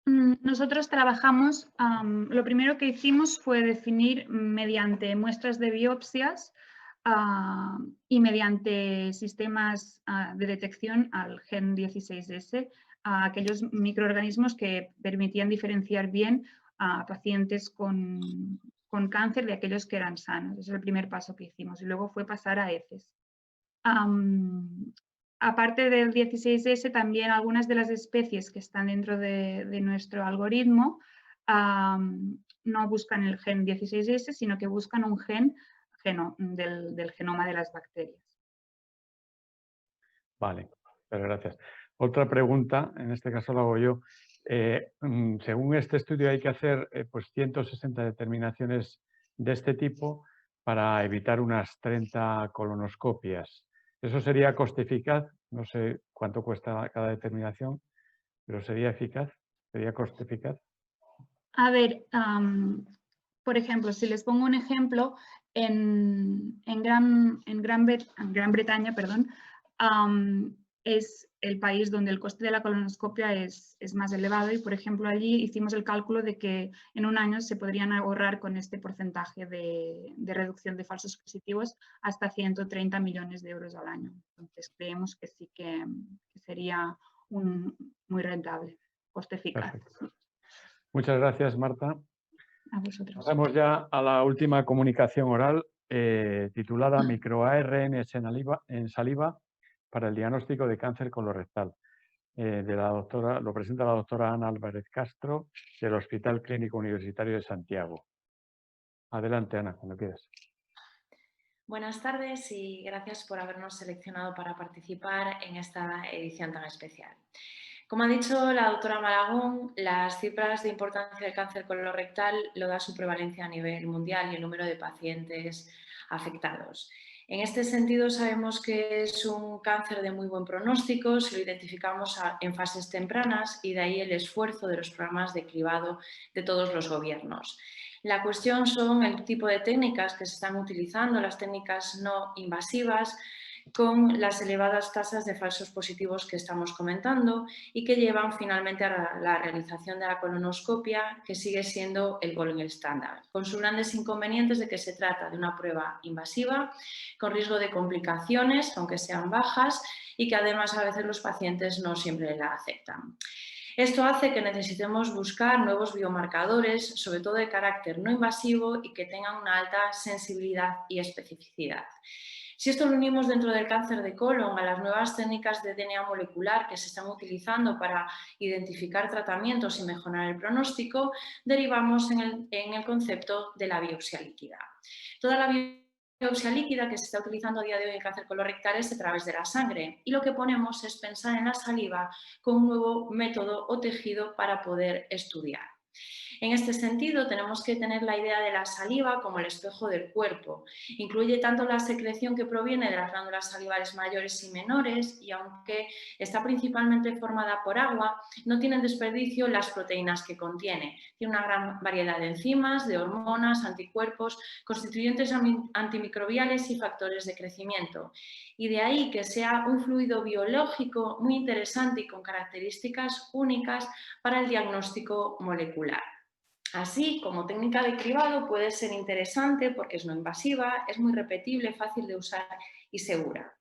Nosotros trabajamos, lo primero que hicimos fue definir mediante muestras de biopsias y mediante sistemas de detección al gen 16S a aquellos microorganismos que permitían diferenciar bien a pacientes con cáncer de aquellos que eran sanos. Ese es el primer paso que hicimos y luego fue pasar a heces. Aparte del 16S, también algunas de las especies que están dentro de nuestro algoritmo no buscan el gen 16S, sino que buscan un gen del genoma de las bacterias. Vale, muchas gracias. Otra pregunta, en este caso la hago yo. Según este estudio hay que hacer pues 160 determinaciones de este tipo para evitar unas 30 colonoscopias. ¿Eso sería coste eficaz? No sé cuánto cuesta cada determinación, pero ¿sería eficaz? ¿Sería coste eficaz? A ver, por ejemplo, si les pongo un ejemplo, en Gran Bretaña, perdón, es el país donde el coste de la colonoscopia es más elevado y, por ejemplo, allí hicimos el cálculo de que en un año se podrían ahorrar con este porcentaje de reducción de falsos positivos hasta 130 millones de euros al año. Entonces, creemos que sí que sería muy rentable, coste eficaz. Perfecto. Muchas gracias, Marta. A vosotros. Pasamos ya a la última comunicación oral titulada Microarn en saliva para el diagnóstico de cáncer colorectal. Lo presenta la doctora Ana Álvarez Castro del Hospital Clínico Universitario de Santiago. Adelante, Ana, cuando quieras. Buenas tardes y gracias por habernos seleccionado para participar en esta edición tan especial. Como ha dicho la doctora Malagón, las cifras de importancia del cáncer colorectal lo da su prevalencia a nivel mundial y el número de pacientes afectados. En este sentido, sabemos que es un cáncer de muy buen pronóstico si lo identificamos en fases tempranas y de ahí el esfuerzo de los programas de cribado de todos los gobiernos. La cuestión son el tipo de técnicas que se están utilizando, las técnicas no invasivas, con las elevadas tasas de falsos positivos que estamos comentando y que llevan finalmente a la realización de la colonoscopia, que sigue siendo el gold estándar, con sus grandes inconvenientes de que se trata de una prueba invasiva, con riesgo de complicaciones, aunque sean bajas, y que además a veces los pacientes no siempre la aceptan. Esto hace que necesitemos buscar nuevos biomarcadores, sobre todo de carácter no invasivo y que tengan una alta sensibilidad y especificidad. Si esto lo unimos dentro del cáncer de colon a las nuevas técnicas de DNA molecular que se están utilizando para identificar tratamientos y mejorar el pronóstico, derivamos en el concepto de la biopsia líquida. Toda la biopsia líquida que se está utilizando a día de hoy en el cáncer colorectal es a través de la sangre y lo que ponemos es pensar en la saliva como un nuevo método o tejido para poder estudiar. En este sentido, tenemos que tener la idea de la saliva como el espejo del cuerpo. Incluye tanto la secreción que proviene de las glándulas salivales mayores y menores y aunque está principalmente formada por agua, no tienen desperdicio las proteínas que contiene. Tiene una gran variedad de enzimas, de hormonas, anticuerpos, constituyentes antimicrobiales y factores de crecimiento. Y de ahí que sea un fluido biológico muy interesante y con características únicas para el diagnóstico molecular. Así, como técnica de cribado puede ser interesante porque es no invasiva, es muy repetible, fácil de usar y segura.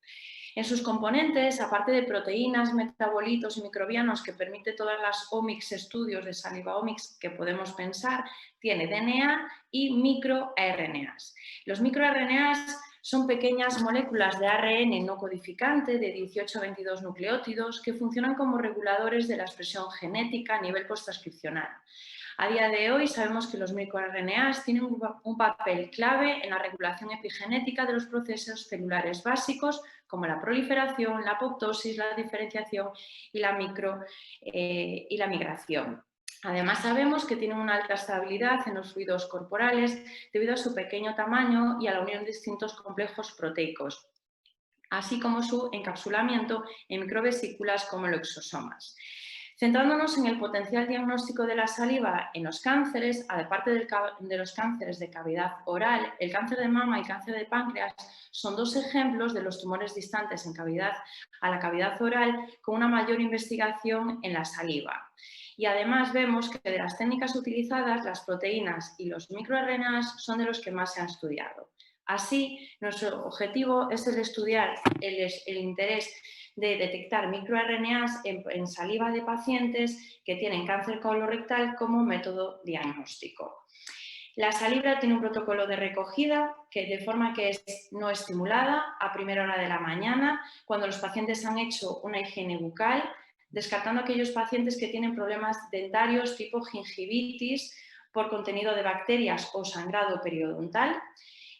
En sus componentes, aparte de proteínas, metabolitos y microbianos que permite todas las omics estudios de saliva omics que podemos pensar, tiene DNA y microRNAs. Los microRNAs son pequeñas moléculas de ARN no codificante de 18 a 22 nucleótidos que funcionan como reguladores de la expresión genética a nivel posttranscripcional. A día de hoy sabemos que los microRNAs tienen un papel clave en la regulación epigenética de los procesos celulares básicos como la proliferación, la apoptosis, la diferenciación y la migración. Además sabemos que tienen una alta estabilidad en los fluidos corporales debido a su pequeño tamaño y a la unión de distintos complejos proteicos, así como su encapsulamiento en microvesículas como los exosomas. Centrándonos en el potencial diagnóstico de la saliva en los cánceres, aparte de los cánceres de cavidad oral, el cáncer de mama y el cáncer de páncreas son dos ejemplos de los tumores distantes a la cavidad oral con una mayor investigación en la saliva. Y además vemos que de las técnicas utilizadas, las proteínas y los microRNAs son de los que más se han estudiado. Así, nuestro objetivo es el estudiar el interés de detectar microRNAs en saliva de pacientes que tienen cáncer colorectal como método diagnóstico. La saliva tiene un protocolo de recogida que de forma que es no estimulada a primera hora de la mañana, cuando los pacientes han hecho una higiene bucal, descartando aquellos pacientes que tienen problemas dentarios tipo gingivitis por contenido de bacterias o sangrado periodontal.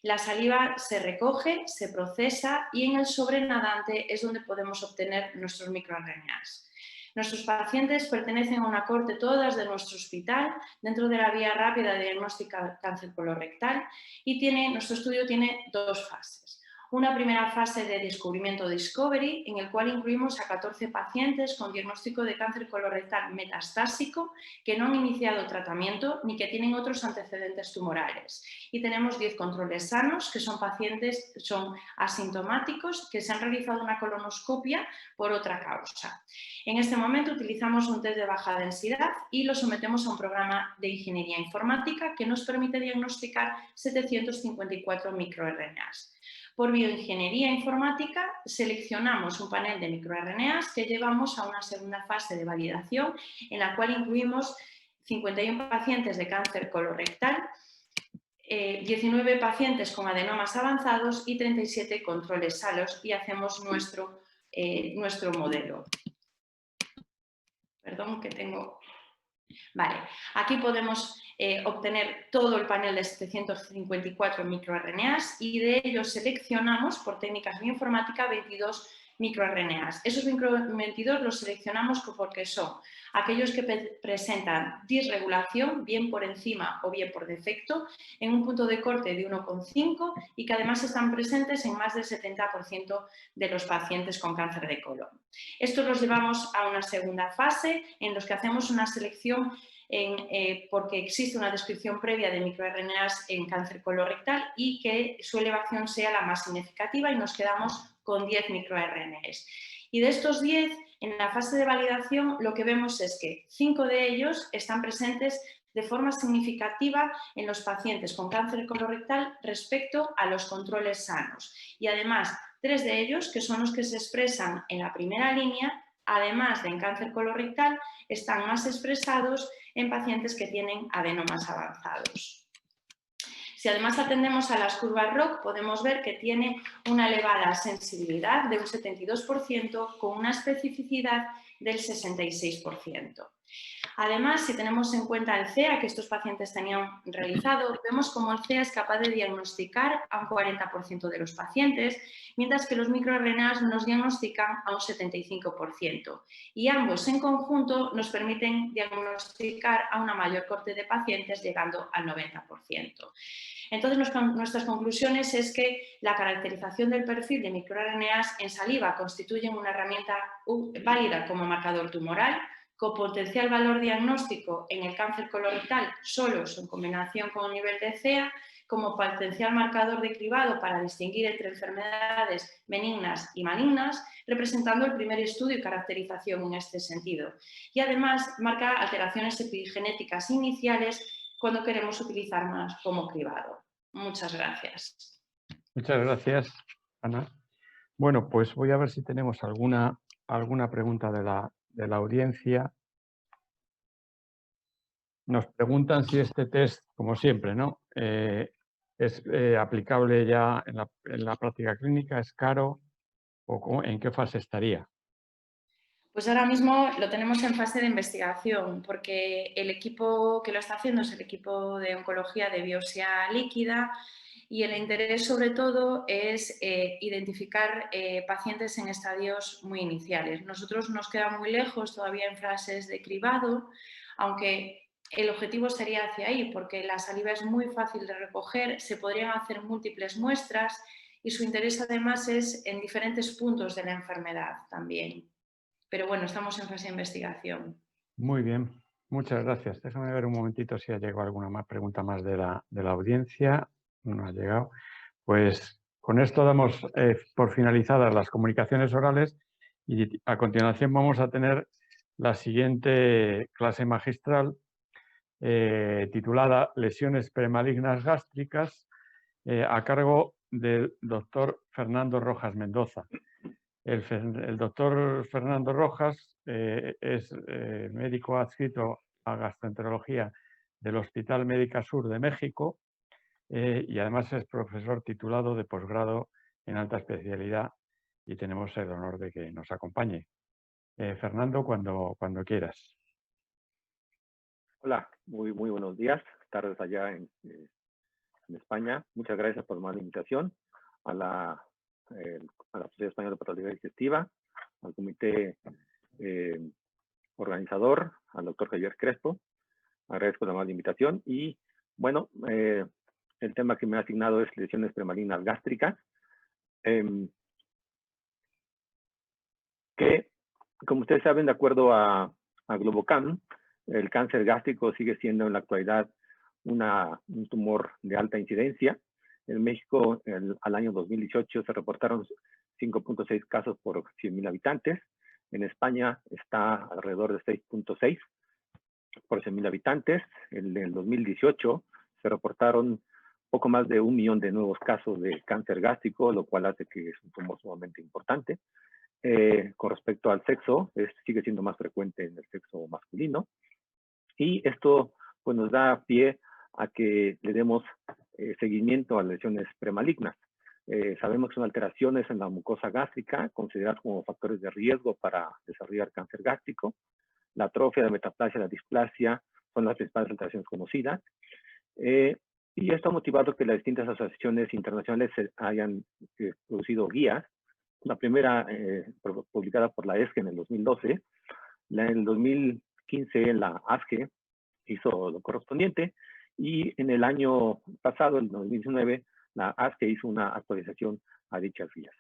La saliva se recoge, se procesa y en el sobrenadante es donde podemos obtener nuestros microRNAs. Nuestros pacientes pertenecen a una cohorte todas de nuestro hospital dentro de la vía rápida de diagnóstico de cáncer colorectal y nuestro estudio tiene dos fases. Una primera fase de descubrimiento discovery, en el cual incluimos a 14 pacientes con diagnóstico de cáncer colorectal metastásico que no han iniciado tratamiento ni que tienen otros antecedentes tumorales. Y tenemos 10 controles sanos, que son pacientes asintomáticos que se han realizado una colonoscopia por otra causa. En este momento utilizamos un test de baja densidad y lo sometemos a un programa de ingeniería informática que nos permite diagnosticar 754 microRNAs. Por bioingeniería informática seleccionamos un panel de microRNAs que llevamos a una segunda fase de validación en la cual incluimos 51 pacientes de cáncer colorectal, 19 pacientes con adenomas avanzados y 37 controles sanos y hacemos nuestro modelo. Perdón que tengo... Vale, aquí podemos obtener todo el panel de 754 microRNAs y de ellos seleccionamos por técnicas bioinformática 22 microRNAs. Esos micro-22 los seleccionamos porque son aquellos que presentan disregulación, bien por enzima o bien por defecto, en un punto de corte de 1,5 y que además están presentes en más del 70% de los pacientes con cáncer de colon. Estos los llevamos a una segunda fase en los que hacemos una selección porque existe una descripción previa de microRNAs en cáncer colorectal y que su elevación sea la más significativa y nos quedamos con 10 microRNAs. Y de estos 10, en la fase de validación lo que vemos es que 5 de ellos están presentes de forma significativa en los pacientes con cáncer colorectal respecto a los controles sanos. Y además, 3 de ellos, que son los que se expresan en la primera línea, además de en cáncer colorectal, están más expresados en pacientes que tienen adenomas avanzados. Si además atendemos a las curvas ROC, podemos ver que tiene una elevada sensibilidad de un 72% con una especificidad del 66%. Además, si tenemos en cuenta el CEA que estos pacientes tenían realizado, vemos cómo el CEA es capaz de diagnosticar a un 40% de los pacientes, mientras que los microRNAs nos diagnostican a un 75%. Y ambos en conjunto nos permiten diagnosticar a una mayor corte de pacientes, llegando al 90%. Entonces, nuestras conclusiones es que la caracterización del perfil de microRNAs en saliva constituye una herramienta válida como marcador tumoral, con potencial valor diagnóstico en el cáncer colorectal solos o en combinación con un nivel de CEA, como potencial marcador de cribado para distinguir entre enfermedades benignas y malignas, representando el primer estudio y caracterización en este sentido. Y además marca alteraciones epigenéticas iniciales cuando queremos utilizar más como cribado. Muchas gracias. Muchas gracias, Ana. Bueno, pues voy a ver si tenemos alguna pregunta de la audiencia. Nos preguntan si este test, como siempre, ¿no? ¿Es aplicable ya en la práctica clínica? ¿Es caro? ¿O en qué fase estaría? Pues ahora mismo lo tenemos en fase de investigación porque el equipo que lo está haciendo es el equipo de oncología de biopsia líquida y el interés sobre todo es identificar pacientes en estadios muy iniciales. Nosotros nos queda muy lejos todavía en fases de cribado, aunque el objetivo sería hacia ahí porque la saliva es muy fácil de recoger, se podrían hacer múltiples muestras y su interés además es en diferentes puntos de la enfermedad también. Pero bueno, estamos en fase de investigación. Muy bien, muchas gracias. Déjame ver un momentito si ha llegado alguna pregunta más de la audiencia. No ha llegado. Pues con esto damos por finalizadas las comunicaciones orales y a continuación vamos a tener la siguiente clase magistral titulada Lesiones premalignas gástricas a cargo del doctor Fernando Rojas Mendoza. El doctor Fernando Rojas es médico adscrito a gastroenterología del Hospital Médica Sur de México y además es profesor titulado de posgrado en alta especialidad y tenemos el honor de que nos acompañe. Fernando, cuando quieras. Hola, muy buenos días, tardes allá en España. Muchas gracias por la invitación a la Sociedad Española de Patología Digestiva, al comité organizador, al doctor Javier Crespo. Agradezco la amable invitación y, bueno, el tema que me ha asignado es lesiones premalignas gástricas, que, como ustedes saben, de acuerdo a Globocam, el cáncer gástrico sigue siendo en la actualidad un tumor de alta incidencia. En México, al año 2018, se reportaron 5.6 casos por 100.000 habitantes. En España está alrededor de 6.6 por 100.000 habitantes. En el 2018 se reportaron poco más de 1 millón de nuevos casos de cáncer gástrico, lo cual hace que es un tumor sumamente importante. Con respecto al sexo, sigue siendo más frecuente en el sexo masculino. Y esto pues, nos da pie a que le demos seguimiento a lesiones premalignas. Sabemos que son alteraciones en la mucosa gástrica, consideradas como factores de riesgo para desarrollar cáncer gástrico. La atrofia, la metaplasia, la displasia son las principales alteraciones conocidas. Y esto ha motivado que las distintas asociaciones internacionales hayan producido guías La primera publicada por la ESGE en el 2012. En el 2015 la ASGE hizo lo correspondiente y en el año pasado, el 2019, la ASGE hizo una actualización a dichas guías.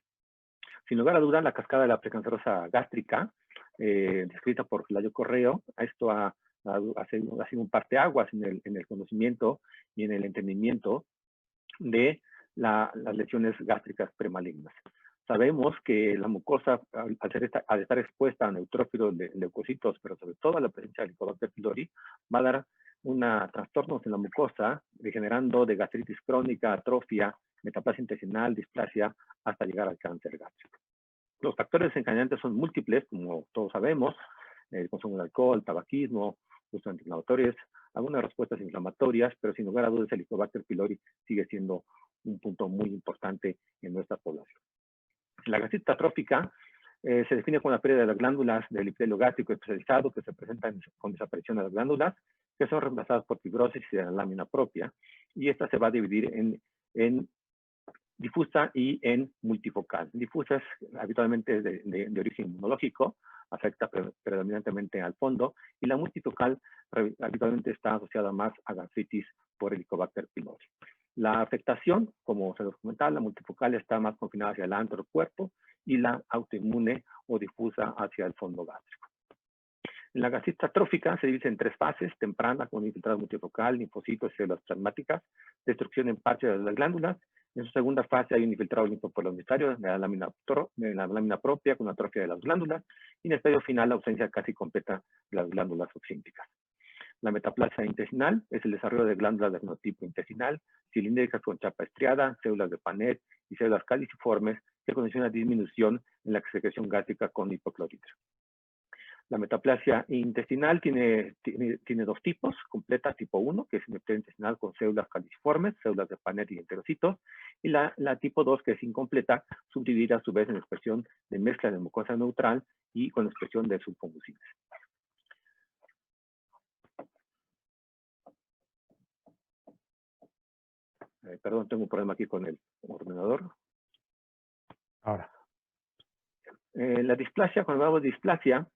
Sin lugar a dudas, la cascada de la precancerosa gástrica, descrita por Pelayo Correo, esto ha sido un parteaguas en el conocimiento y en el entendimiento de las lesiones gástricas premalignas. Sabemos que la mucosa, al estar expuesta a neutrófilos de leucocitos, pero sobre todo a la presencia de Helicobacter pylori, va a dar trastornos en la mucosa, degenerando de gastritis crónica, atrofia, metaplasia intestinal, displasia, hasta llegar al cáncer gástrico. Los factores desencadenantes son múltiples, como todos sabemos: el consumo de alcohol, tabaquismo, uso de antiinflamatorios, algunas respuestas inflamatorias, pero sin lugar a dudas el Helicobacter pylori sigue siendo un punto muy importante en nuestra población. La gastritis atrófica se define como la pérdida de las glándulas del epitelio gástrico especializado que se presentan con desaparición de las glándulas, que son reemplazadas por fibrosis de la lámina propia, y esta se va a dividir en difusa y en multifocal. Difusa es habitualmente de origen inmunológico, afecta predominantemente al fondo, y la multifocal habitualmente está asociada más a gastritis por Helicobacter pylori. La afectación, como se los comentaba, la multifocal está más confinada hacia el antro del cuerpo y la autoinmune o difusa hacia el fondo gástrico. En la gastritis atrófica se divide en tres fases: temprana, con infiltrado multifocal, linfocitos y células plasmáticas, destrucción en parche de las glándulas. En su segunda fase hay un infiltrado linfopolamentario de la lámina propia con atrofia de las glándulas, y en el estadio final la ausencia casi completa de las glándulas oxínticas. La metaplasia intestinal es el desarrollo de glándulas de fenotipo intestinal, cilíndricas con chapa estriada, células de Panet y células caliciformes que condicionan disminución en la secreción gástrica con hipocloridria. La metaplasia intestinal tiene dos tipos: completa tipo 1, que es metaplasia intestinal con células caliciformes, células de Panet y enterocitos, y la tipo 2, que es incompleta, subdividida a su vez en expresión de mezcla de mucosa neutral y con expresión de sulfomucinas. Perdón, tengo un problema aquí con el ordenador. Ahora. La displasia, cuando hablamos de displasia,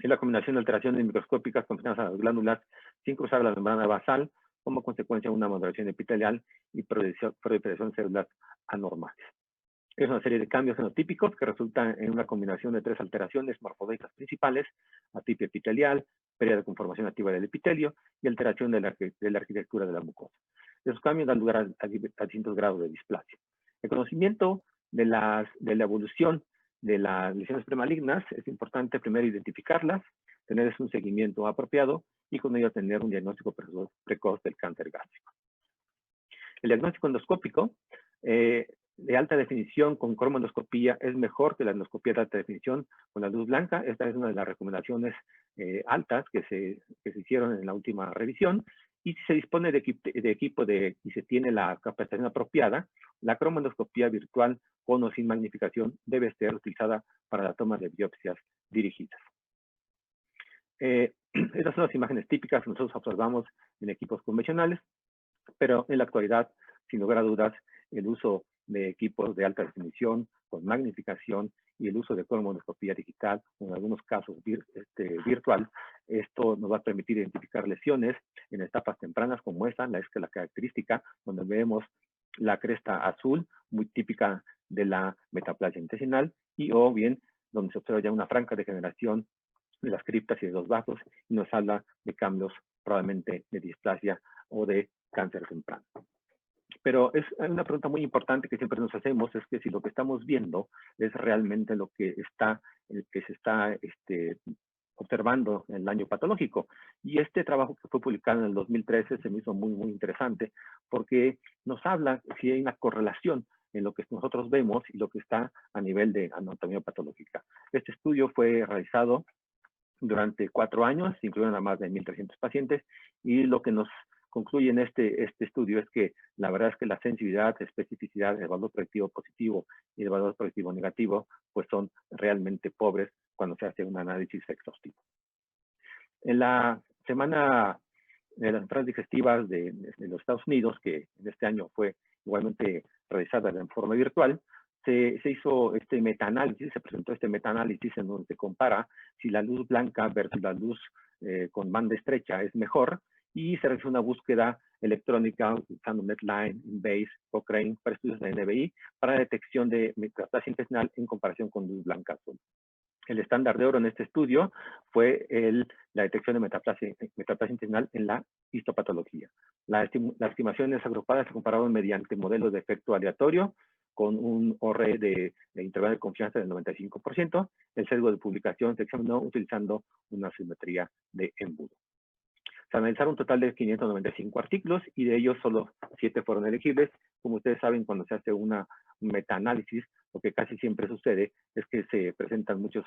es la combinación de alteraciones microscópicas confinadas a las glándulas sin cruzar la membrana basal, como consecuencia de una maduración epitelial y proliferación de células anormales. Es una serie de cambios fenotípicos que resultan en una combinación de tres alteraciones morfológicas principales: atipia epitelial, pérdida de conformación activa del epitelio y alteración de la arquitectura de la mucosa. Esos cambios dan lugar a distintos grados de displasia. El conocimiento de la evolución de las lesiones premalignas es importante primero identificarlas, tener un seguimiento apropiado y con ello tener un diagnóstico precoz del cáncer gástrico. El diagnóstico endoscópico de alta definición con cromoendoscopía es mejor que la endoscopía de alta definición con la luz blanca. Esta es una de las recomendaciones altas que se hicieron en la última revisión. Y si se dispone de equipo y se tiene la capacitación apropiada, la cromoendoscopía virtual con o sin magnificación debe ser utilizada para la toma de biopsias dirigidas. Estas son las imágenes típicas que nosotros observamos en equipos convencionales, pero en la actualidad, sin lugar a dudas, el uso de equipos de alta definición con magnificación y el uso de cromoendoscopía digital, en algunos casos virtual, esto nos va a permitir identificar lesiones en etapas tempranas como esta, la característica, donde vemos la cresta azul, muy típica de la metaplasia intestinal, o bien donde se observa ya una franca degeneración de las criptas y de los vasos, y nos habla de cambios probablemente de displasia o de cáncer temprano. Pero hay una pregunta muy importante que siempre nos hacemos, es que si lo que estamos viendo es realmente lo que se está observando en el daño patológico. Y este trabajo que fue publicado en el 2013 se me hizo muy, muy interesante, porque nos habla si hay una correlación en lo que nosotros vemos y lo que está a nivel de anatomía patológica. Este estudio fue realizado durante 4 años, incluyeron a más de 1.300 pacientes, y lo que nos concluye en este estudio es que la verdad es que la sensibilidad, especificidad, el valor predictivo positivo y el valor predictivo negativo, pues son realmente pobres cuando se hace un análisis exhaustivo. En la semana de las enfermedades digestivas de los Estados Unidos, que en este año fue igualmente realizada de forma virtual, se hizo este metaanálisis, se presentó este metaanálisis en donde se compara si la luz blanca versus la luz con banda estrecha es mejor, y se realizó una búsqueda electrónica usando Medline, Base, Cochrane para estudios de NBI para la detección de metaplasia intestinal en comparación con luz blanca azul. El estándar de oro en este estudio fue la detección de metaplasia intestinal en la histopatología. Las estimaciones agrupadas se compararon mediante modelos de efecto aleatorio con un ORE de intervalo de confianza del 95%. El sesgo de publicación se examinó utilizando una simetría de embudo. Se analizaron un total de 595 artículos y de ellos solo 7 fueron elegibles. Como ustedes saben, cuando se hace un metaanálisis, lo que casi siempre sucede es que se presentan muchas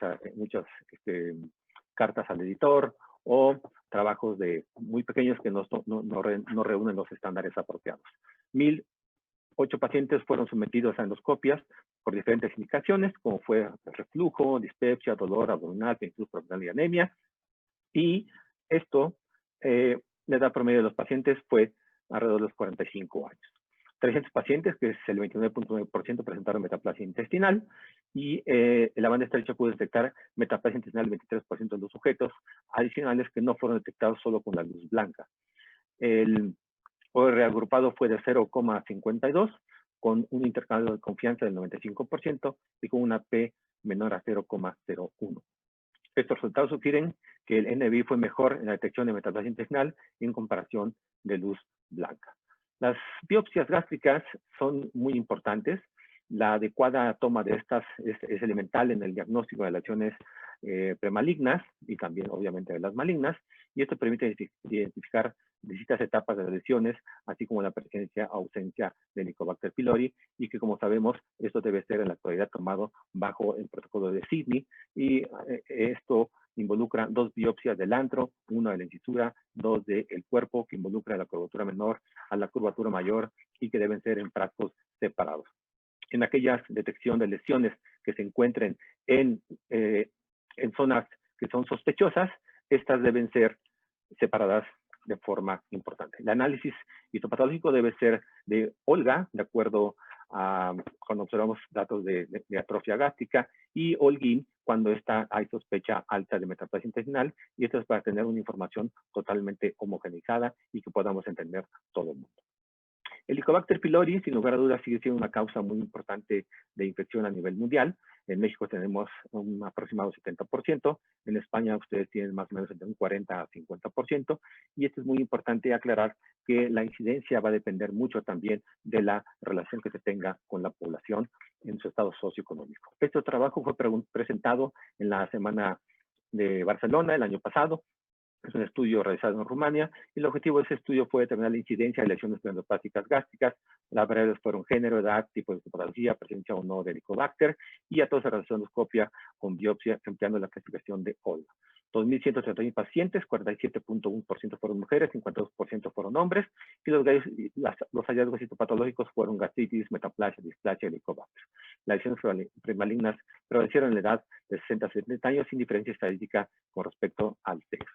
cartas al editor o trabajos muy pequeños que no reúnen los estándares apropiados. 1008 pacientes fueron sometidos a endoscopias por diferentes indicaciones, como fue reflujo, dispepsia, dolor abdominal, incluso abdominal y anemia. Y esto, la edad promedio de los pacientes fue alrededor de los 45 años. 300 pacientes, que es el 29.9%, presentaron metaplasia intestinal, y la banda estrecha pudo detectar metaplasia intestinal del 23% de los sujetos adicionales que no fueron detectados solo con la luz blanca. El OR agrupado fue de 0,52, con un intercambio de confianza del 95% y con una P menor a 0,01. Estos resultados sugieren que el NBI fue mejor en la detección de metaplasia intestinal en comparación de luz blanca. Las biopsias gástricas son muy importantes. La adecuada toma de estas es elemental en el diagnóstico de lesiones premalignas y también, obviamente, de las malignas, y esto permite identificar distintas etapas de las lesiones, así como la presencia o ausencia de Helicobacter pylori, y que, como sabemos, esto debe ser en la actualidad tomado bajo el protocolo de Sydney, y esto involucra 2 biopsias del antro, 1 de la incisura, 2 del cuerpo, que involucra la curvatura menor a la curvatura mayor y que deben ser en frascos separados. En aquellas detección de lesiones que se encuentren en zonas que son sospechosas, estas deben ser separadas de forma importante. El análisis histopatológico debe ser de Olga, de acuerdo a cuando observamos datos de atrofia gástrica, y Olguín cuando hay sospecha alta de metaplasia intestinal, y esto es para tener una información totalmente homogeneizada y que podamos entender todo el mundo. El Helicobacter pylori, sin lugar a dudas, sigue siendo una causa muy importante de infección a nivel mundial. En México tenemos un aproximado 70%. En España ustedes tienen más o menos entre un 40 a 50%. Y esto es muy importante aclarar que la incidencia va a depender mucho también de la relación que se tenga con la población en su estado socioeconómico. Este trabajo fue presentado en la Semana de Barcelona el año pasado. Es un estudio realizado en Rumania y el objetivo de ese estudio fue determinar la incidencia de lesiones endoplásticas gástricas. Las variables fueron género, edad, tipo de patología, presencia o no de Helicobacter, y a todos se realizó endoscopia con biopsia empleando la clasificación de Olga. 2.131 pacientes, 47.1% fueron mujeres, 52% fueron hombres, y los hallazgos histopatológicos fueron gastritis, metaplasia, displasia y Helicobacter. Las lesiones premalignas prevalecieron en la edad de 60 a 70 años sin diferencia estadística con respecto al sexo.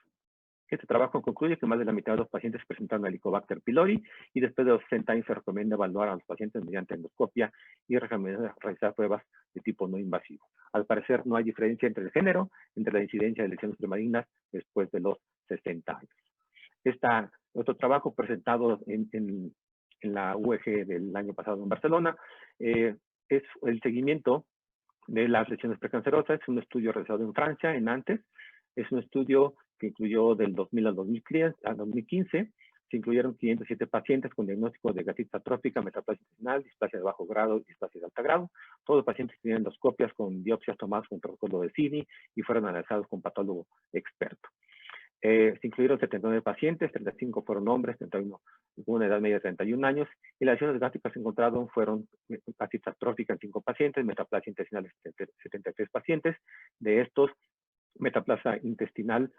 Este trabajo concluye que más de la mitad de los pacientes presentaron Helicobacter pylori, y después de los 60 años se recomienda evaluar a los pacientes mediante endoscopia y realizar pruebas de tipo no invasivo. Al parecer no hay diferencia entre el género, entre la incidencia de lesiones premalignas después de los 60 años. Otro trabajo presentado en la UEG del año pasado en Barcelona es el seguimiento de las lesiones precancerosas. Es un estudio realizado en Francia, en Nantes. Es un estudio que incluyó del 2000 al 2015. Se incluyeron 507 pacientes con diagnóstico de gastritis atrófica, metaplasia intestinal, displasia de bajo grado y displasia de alto grado. Todos los pacientes tenían endoscopias con biopsias tomadas con protocolo de Sydney y fueron analizados con patólogo experto. Se incluyeron 79 pacientes, 35 fueron hombres, 31 con una edad media de 31 años, y las lesiones gástricas que encontraron fueron gastritis atrófica en 5 pacientes, metaplasia intestinal en 73 pacientes. De estos, metaplasia intestinal,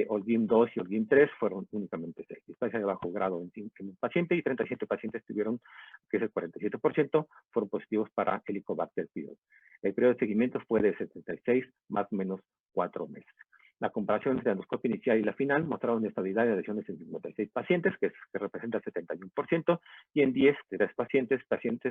Olguín 2 y Olguín 3 fueron únicamente 6. Displasia de bajo grado en un paciente, y 37 pacientes tuvieron, que es el 47%, fueron positivos para Helicobacter pylori. El periodo de seguimiento fue de 76 más o menos 4 meses. La comparación entre la endoscopia inicial y la final mostraron estabilidad de lesiones en 56 pacientes, que representa el 71%, y en 10 de 3 pacientes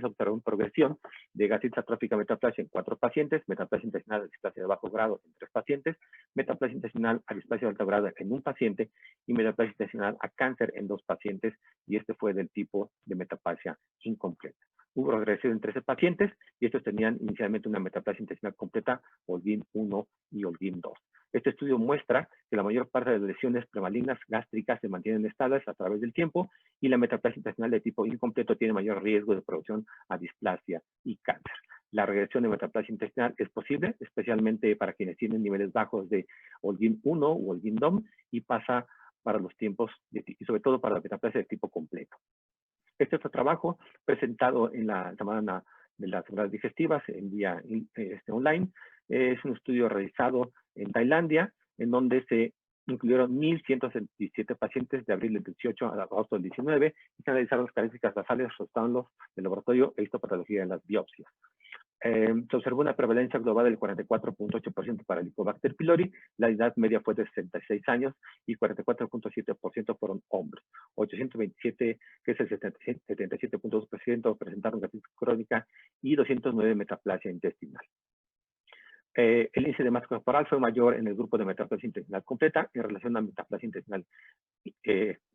observaron progresión de gastritis atrófica metaplasia en 4 pacientes, metaplasia intestinal a displasia de bajo grado en 3 pacientes, metaplasia intestinal a displasia de alto grado en 1 paciente y metaplasia intestinal a cáncer en 2 pacientes, y este fue del tipo de metaplasia incompleta. Hubo regresión en 13 pacientes y estos tenían inicialmente una metaplasia intestinal completa, Holguín 1 y Holguín 2. Este estudio muestra que la mayor parte de las lesiones premalignas gástricas se mantienen estables a través del tiempo y la metaplasia intestinal de tipo incompleto tiene mayor riesgo de progresión a displasia y cáncer. La regresión de metaplasia intestinal es posible, especialmente para quienes tienen niveles bajos de Holguín 1 o Holguín 2 y pasa para los tiempos, y sobre todo para la metaplasia de tipo completo. Este otro trabajo presentado en la semana de las enfermedades digestivas en vía online es un estudio realizado en Tailandia, en donde se incluyeron 1.177 pacientes de abril del 18 a agosto del 19 y se analizaron las características basales, resultados del laboratorio e histopatología en las biopsias. Se observó una prevalencia global del 44.8% para el Helicobacter pylori, la edad media fue de 66 años y 44.7% fueron hombres. 827, que es el 77.2%, presentaron gastritis crónica y 209 metaplasia intestinal. El índice de masa corporal fue mayor en el grupo de metaplasia intestinal completa en relación a metaplasia intestinal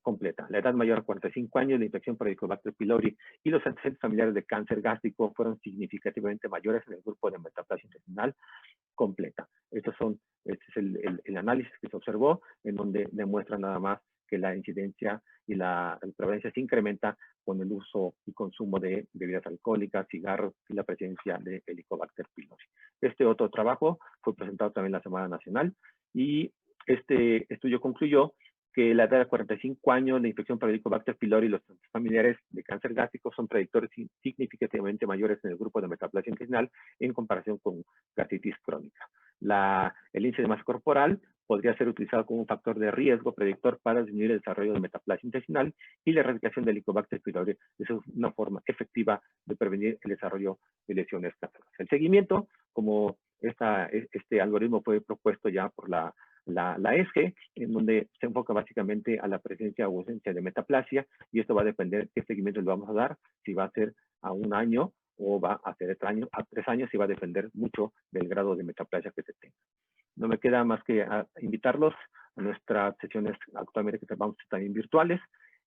completa. La edad mayor a 45 años, la infección por Helicobacter pylori y los antecedentes familiares de cáncer gástrico fueron significativamente mayores en el grupo de metaplasia intestinal completa. Este es el análisis que se observó, en donde demuestra nada más que la incidencia y la prevalencia se incrementa con el uso y consumo de bebidas alcohólicas, cigarros y la presencia de Helicobacter pylori. Este otro trabajo fue presentado también en la Semana Nacional y este estudio concluyó que la edad de 45 años, la infección por Helicobacter pylori y los familiares de cáncer gástrico son predictores significativamente mayores en el grupo de metaplasia intestinal en comparación con gastritis crónica. El índice de masa corporal podría ser utilizado como un factor de riesgo predictor para disminuir el desarrollo de metaplasia intestinal y la erradicación del Helicobacter pylori es una forma efectiva de prevenir el desarrollo de lesiones cancerosas. El seguimiento, como este algoritmo fue propuesto ya por la ESGE, en donde se enfoca básicamente a la presencia o ausencia de metaplasia, y esto va a depender qué seguimiento le vamos a dar, si va a ser a 1 año o va a ser a 3 años, y va a depender mucho del grado de metaplasia que se tenga. No me queda más que invitarlos a nuestras sesiones actualmente que vamos a estar también virtuales,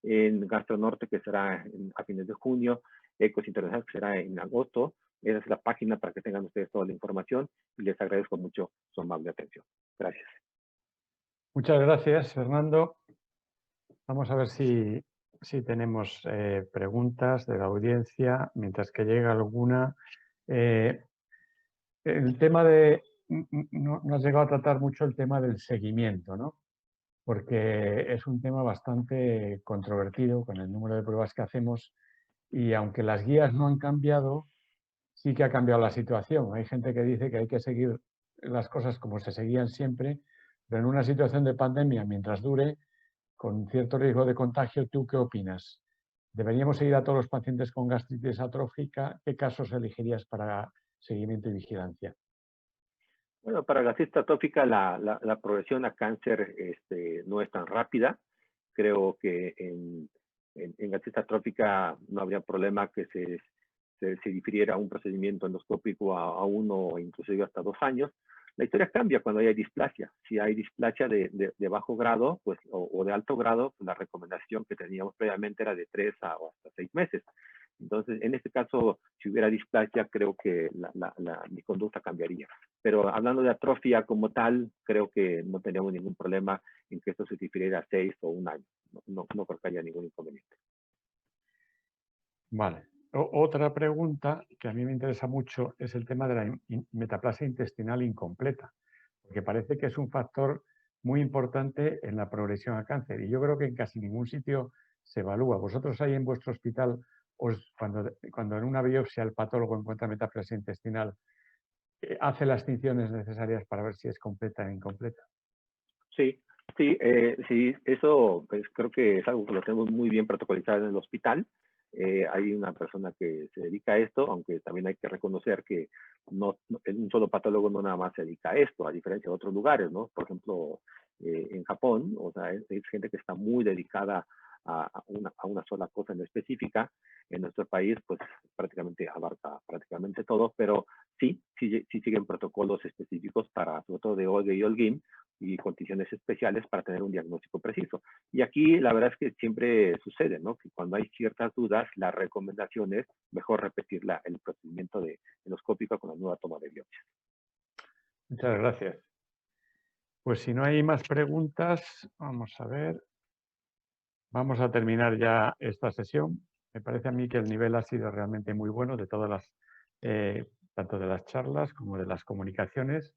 en Gastro Norte, que será a fines de junio, Ecos Internacional, que será en agosto. Esa es la página para que tengan ustedes toda la información y les agradezco mucho su amable atención. Gracias. Muchas gracias, Fernando. Vamos a ver si tenemos preguntas de la audiencia, mientras que llega alguna. El tema no has llegado a tratar mucho el tema del seguimiento, ¿no? Porque es un tema bastante controvertido con el número de pruebas que hacemos y aunque las guías no han cambiado, sí que ha cambiado la situación. Hay gente que dice que hay que seguir las cosas como se seguían siempre, pero en una situación de pandemia, mientras dure, con cierto riesgo de contagio, ¿tú qué opinas? ¿Deberíamos seguir a todos los pacientes con gastritis atrófica? ¿Qué casos elegirías para seguimiento y vigilancia? Bueno, para gastritis atrófica la progresión a cáncer no es tan rápida. Creo que en gastritis atrófica no habría problema que se difiriera un procedimiento endoscópico a 1 o inclusive hasta 2 años. La historia cambia cuando hay displasia. Si hay displasia de bajo grado pues, o de alto grado, pues la recomendación que teníamos previamente era de 3 o hasta 6 meses. Entonces, en este caso, si hubiera displasia, creo que mi conducta cambiaría. Pero hablando de atrofia como tal, creo que no tenemos ningún problema en que esto se difiriera a 6 o 1 año. No creo que haya ningún inconveniente. Vale. Otra pregunta que a mí me interesa mucho es el tema de la metaplasia intestinal incompleta, porque parece que es un factor muy importante en la progresión a cáncer y yo creo que en casi ningún sitio se evalúa. Vosotros ahí en vuestro hospital, cuando en una biopsia el patólogo encuentra metaplasia intestinal, ¿hace las tinciones necesarias para ver si es completa o incompleta? Sí, eso pues, creo que es algo que lo tenemos muy bien protocolizado en el hospital. Hay una persona que se dedica a esto, aunque también hay que reconocer que un solo patólogo no nada más se dedica a esto, a diferencia de otros lugares, ¿no? Por ejemplo, en Japón, o sea, es gente que está muy dedicada a una sola cosa en específica. En nuestro país, pues prácticamente abarca prácticamente todo, pero sí siguen protocolos específicos para, sobre todo de Olga y Holguín, y condiciones especiales para tener un diagnóstico preciso. Y aquí la verdad es que siempre sucede, ¿no? Que cuando hay ciertas dudas, la recomendación es mejor repetir el procedimiento endoscópico con la nueva toma de biopsia. Muchas gracias. Pues si no hay más preguntas, vamos a ver. Vamos a terminar ya esta sesión. Me parece a mí que el nivel ha sido realmente muy bueno de todas las, tanto de las charlas como de las comunicaciones.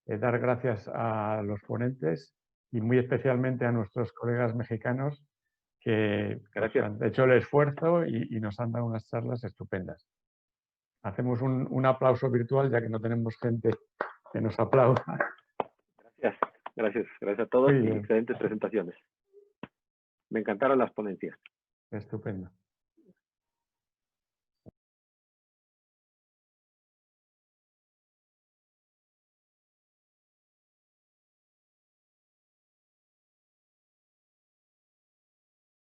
Dar gracias a los ponentes y muy especialmente a nuestros colegas mexicanos que pues, han hecho el esfuerzo y nos han dado unas charlas estupendas. Hacemos un aplauso virtual ya que no tenemos gente que nos aplauda. Gracias a todos y excelentes presentaciones. Me encantaron las ponencias. Estupendo.